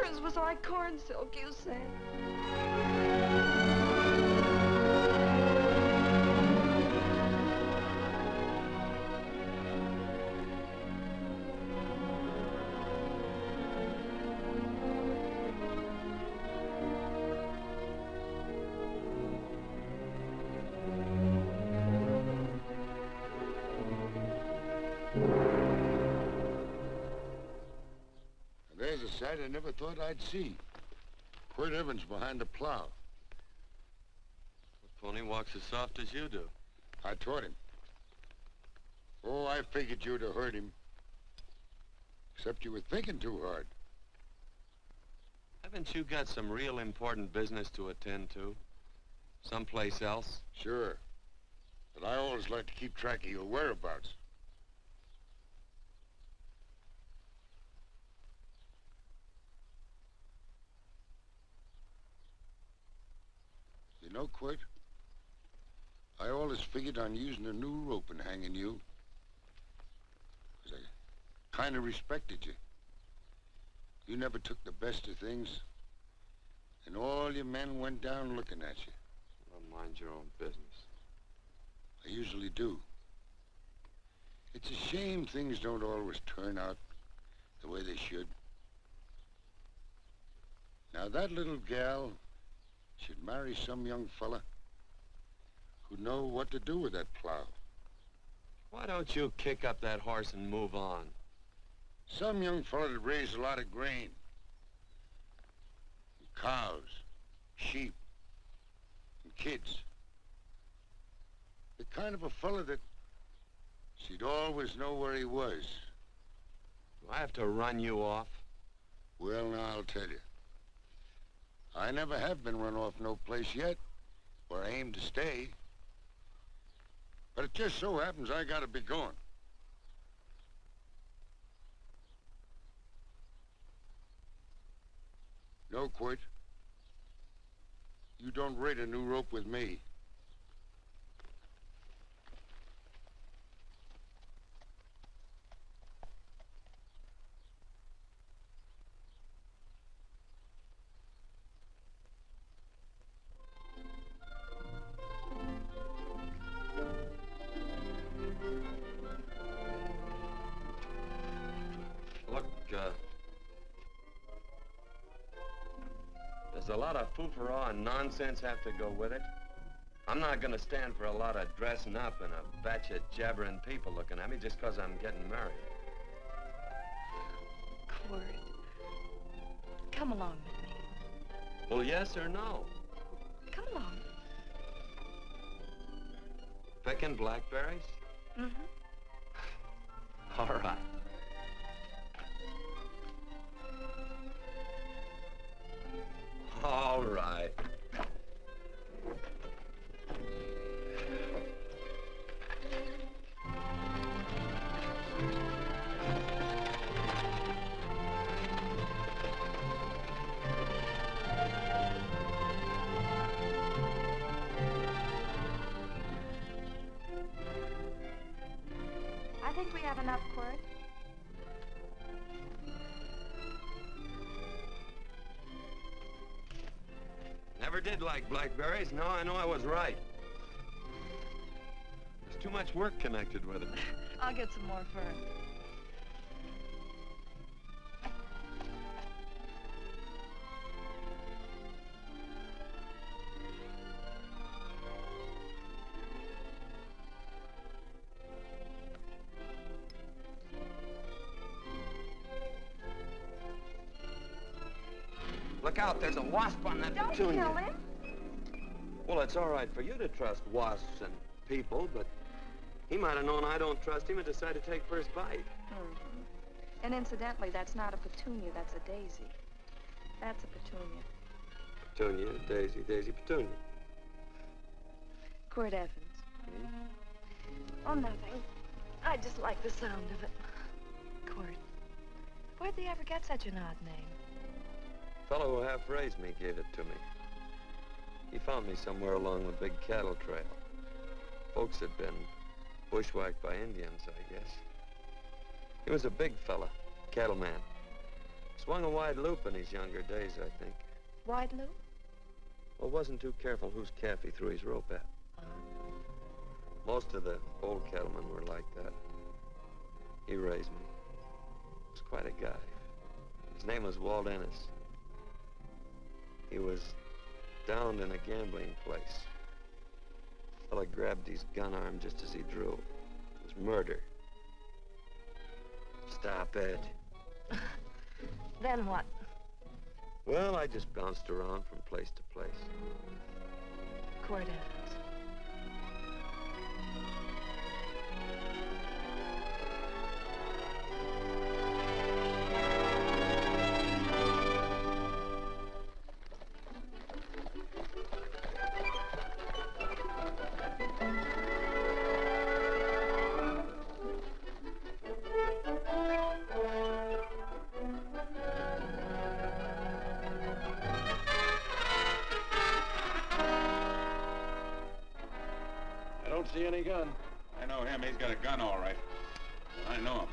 D: Hers was like corn silk, you said.
L: There's a sight I never thought I'd see. Quirt Evans behind the plow.
A: The pony walks as soft as you do.
L: I taught him. Oh, I figured you'd have heard him. Except you were thinking too hard.
A: Haven't you got some real important business to attend to? Someplace else?
L: Sure. But I always like to keep track of your whereabouts. You know, Quirt, I always figured on using a new rope and hanging you. Because I kind of respected you. You never took the best of things, and all your men went down looking at you.
A: Well, mind your own business.
L: I usually do. It's a shame things don't always turn out the way they should. Now, that little gal should marry some young fella who'd know what to do with that plow.
A: Why don't you kick up that horse and move on?
L: Some young fella that raised a lot of grain. And cows, sheep, and kids. The kind of a fella that she'd always know where he was.
A: Do I have to run you off?
L: Well, now, I'll tell you. I never have been run off no place yet where I aim to stay. But it just so happens I gotta be going. No, Quirt. You don't raid a new rope with me.
A: Does a lot of foo-for-all and nonsense have to go with it? I'm not gonna stand for a lot of dressing up and a batch of jabbering people looking at me just 'cause I'm getting married.
D: Quirt, come along with me.
A: Well, yes or no?
D: Come along.
A: Picking blackberries?
D: Mm-hmm.
A: All right. All right.
D: I think we have enough, Quirt.
A: Never did like blackberries. Now I know I was right. There's too much work connected with it.
D: I'll get some more fern.
A: Look out, there's a wasp on that
D: Don't
A: petunia.
D: kill him.
A: Well, it's all right for you to trust wasps and people, but he might have known I don't trust him and decided to take first bite.
D: Mm-hmm. And incidentally, that's not a petunia, that's a daisy. That's a petunia.
A: Petunia, daisy, daisy, petunia.
D: Quirt Evans. Oh, nothing. I just like the sound of it. Quirt. Where'd they ever get such an odd name?
A: The fellow who half-raised me gave it to me. He found me somewhere along the big cattle trail. Folks had been bushwhacked by Indians, I guess. He was a big fella, cattleman. Swung a wide loop in his younger days, I think.
D: Wide loop?
A: Well, wasn't too careful whose calf he threw his rope at. Most of the old cattlemen were like that. He raised me. He was quite a guy. His name was Walt Ennis. He was downed in a gambling place. A fella grabbed his gun arm just as he drew. It was murder. Stop it.
D: Then what?
A: Well, I just bounced around from place to place.
D: Quirt Evans.
B: I don't see any gun. I know him. He's got a gun, all right. I know him.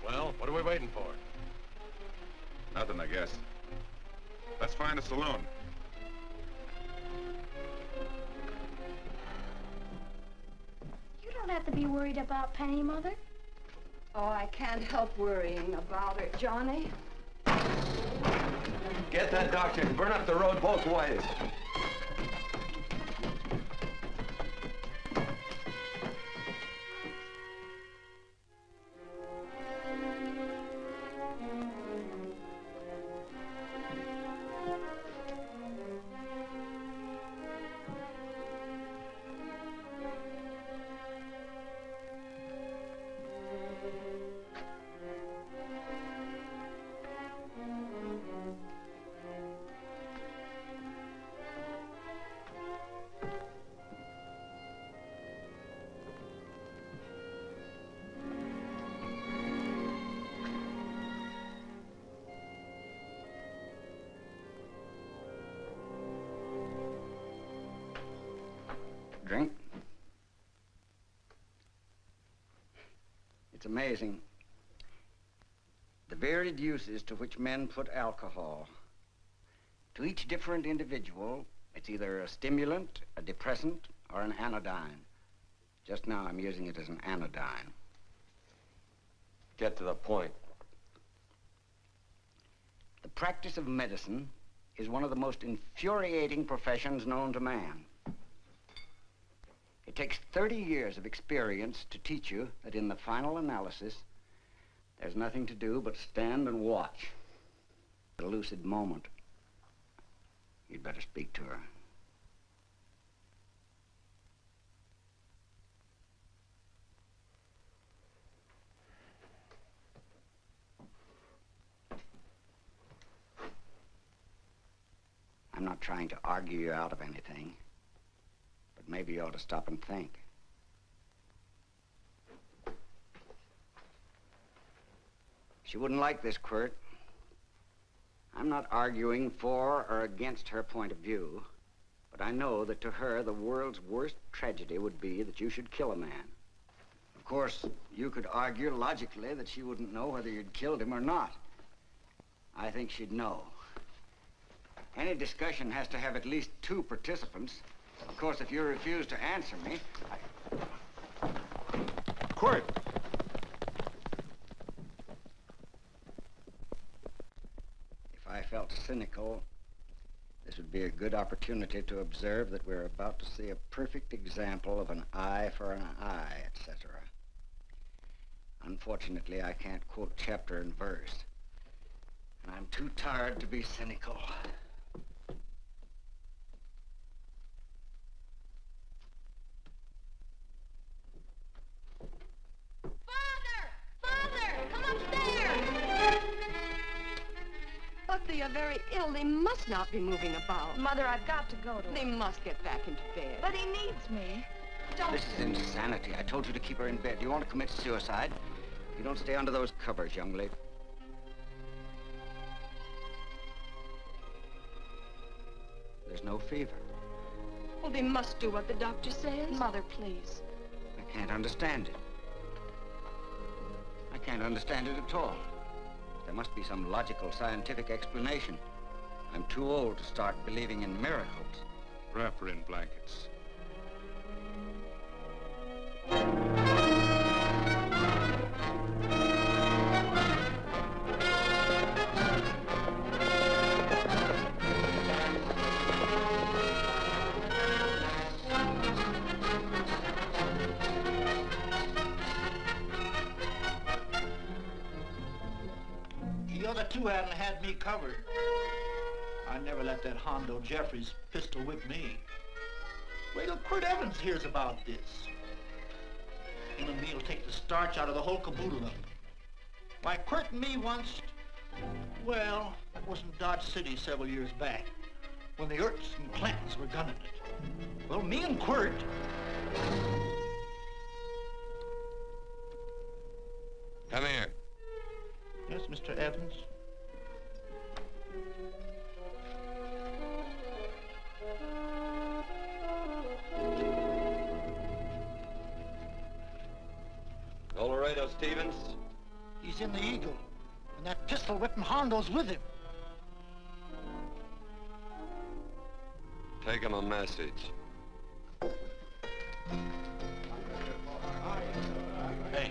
B: Well, what are we waiting for? Nothing, I guess. Let's find a saloon.
H: You don't have to be worried about Penny, Mother.
G: Oh, I can't help worrying about her, Johnny.
A: Get that doctor and burn up the road both ways.
F: Drink? It's amazing. The varied uses to which men put alcohol. To each different individual, it's either a stimulant, a depressant, or an anodyne. Just now, I'm using it as an anodyne.
A: Get to the point.
F: The practice of medicine is one of the most infuriating professions known to man. It takes 30 years of experience to teach you that in the final analysis, there's nothing to do but stand and watch. At a lucid moment, you'd better speak to her. I'm not trying to argue you out of anything, but maybe you ought to stop and think. She wouldn't like this, Quirt. I'm not arguing for or against her point of view, but I know that to her, the world's worst tragedy would be that you should kill a man. Of course, you could argue logically that she wouldn't know whether you'd killed him or not. I think she'd know. Any discussion has to have at least 2 participants. Of course, if you refuse to answer me,
B: Quirt!
F: If I felt cynical, this would be a good opportunity to observe that we're about to see a perfect example of an eye for an eye, etc. Unfortunately, I can't quote chapter and verse, and I'm too tired to be cynical.
G: But they are very ill. They must not be moving about.
D: Mother, I've got to go to
G: They must get back into bed.
D: But he needs me. Don't...
F: This is insanity. I told you to keep her in bed. Do you want to commit suicide? You don't stay under those covers, young lady. There's no fever.
G: Well, they must do what the doctor says.
D: Mother, please.
F: I can't understand it. I can't understand it at all. There must be some logical, scientific explanation. I'm too old to start believing in miracles.
B: Wrap her in blankets.
C: The other 2 hadn't had me covered. I never let that Hondo Jeffries pistol whip me. Wait till Quirt Evans hears about this. Him and me'll take the starch out of the whole caboodle of them. Why, Quirt and me once, well, that was in Dodge City several years back, when the Erts and Clantons were gunning it. Well, me and Quirt...
A: Come here.
C: Yes, Mr. Evans?
A: Laredo Stevens?
C: He's in the Eagle, and that pistol-whipping Hondo's with him.
A: Take him a message.
E: Hey,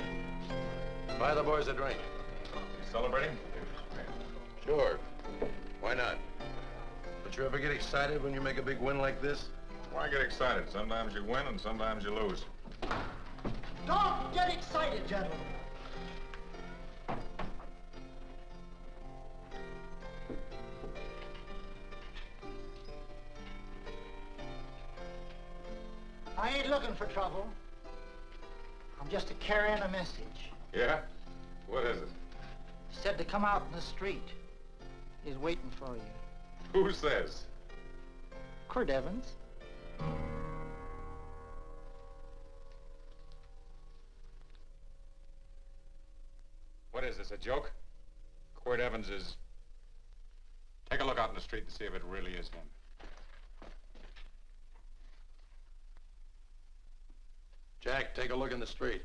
E: buy the boys a drink.
B: You celebrating?
E: Sure. Why not? Don't you ever get excited when you make a big win like this?
B: Why get excited? Sometimes you win and sometimes you lose.
C: Don't get excited, gentlemen. I ain't looking for trouble. I'm just carrying a message.
B: Yeah? What is it?
C: He said to come out in the street. He's waiting for you.
B: Who says?
C: Quirt Evans.
B: What is this, a joke? Quirt Evans is... Take a look out in the street and see if it really is him.
E: take a look in the street.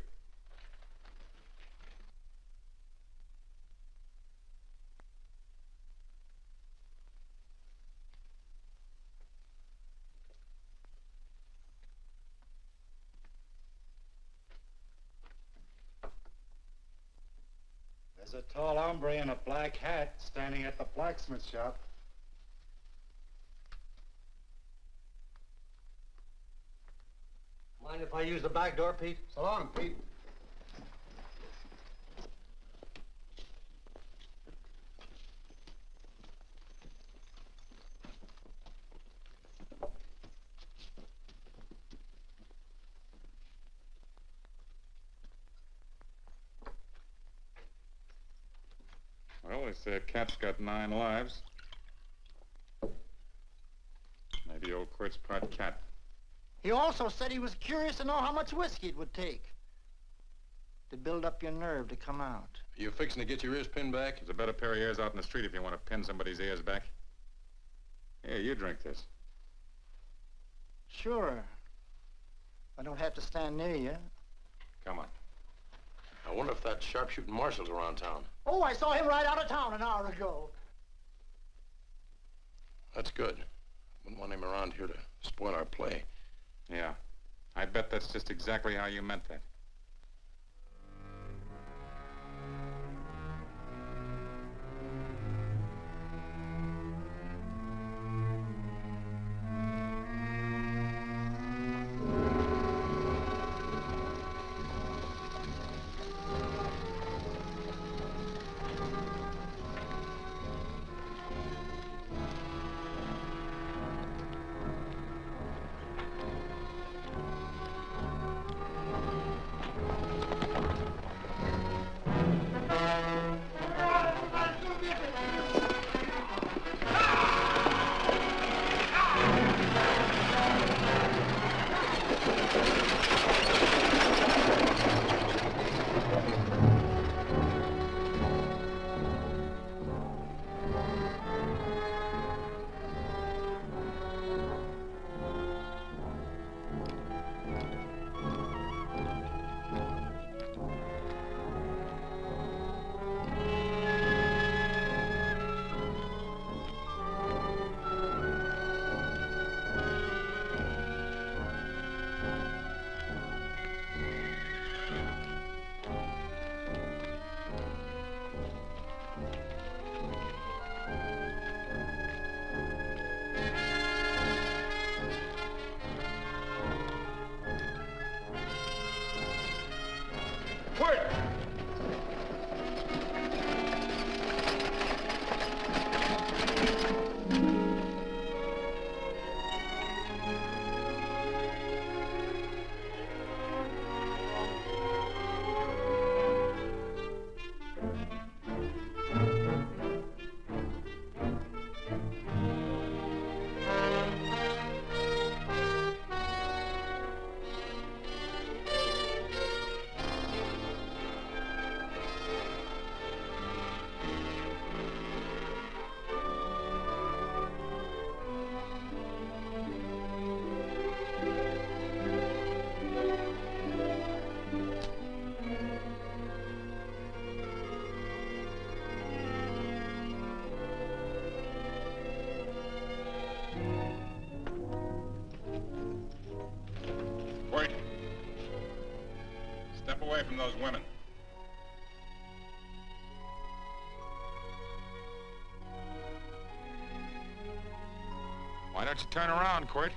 T: There's a tall hombre in a black hat standing at the blacksmith shop.
C: Mind if I use the back door, Pete?
T: So long, Pete.
B: Well, they say a cat's got 9 lives. Maybe old Quirt's part cat.
C: He also said he was curious to know how much whiskey it would take to build up your nerve to come out.
E: You fixing to get your ears pinned back?
B: There's a better pair of ears out in the street if you want to pin somebody's ears back. Here, you drink this.
C: Sure. I don't have to stand near you.
B: Come on.
E: I wonder if that sharpshooting marshal's around town.
C: Oh, I saw him ride out of town an hour ago.
E: That's good. Wouldn't want him around here to spoil our play.
B: Yeah. I bet that's just exactly how you meant that. Step away from those women. Why don't you turn around, Quirt?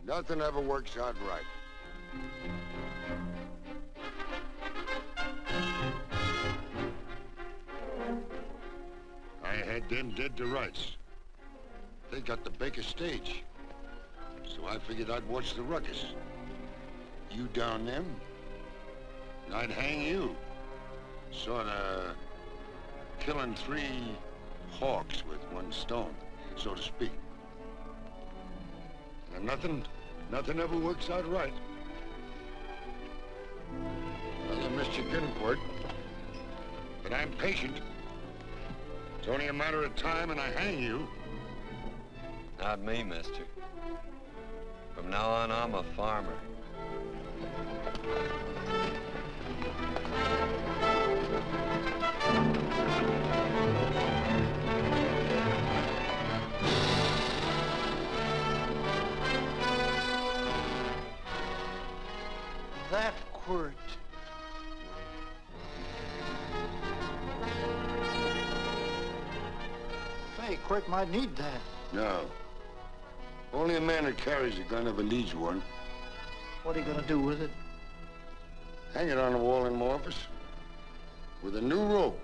L: Nothing ever works out right. I had them dead to rights. They got the Baker stage. So I figured I'd watch the ruckus. You down them, and I'd hang you. Sorta killing 3 hawks with 1 stone, so to speak. And nothing ever works out right. Well, I missed your getting, Quirt. But I'm patient. It's only a matter of time and I hang you.
A: Not me, mister. From now on, I'm a farmer.
C: That Quirt. Say, Quirt might need that.
L: No. Only a man who carries a gun ever needs one.
C: What are you gonna do with it?
L: Hang it on the wall in my office with a new rope.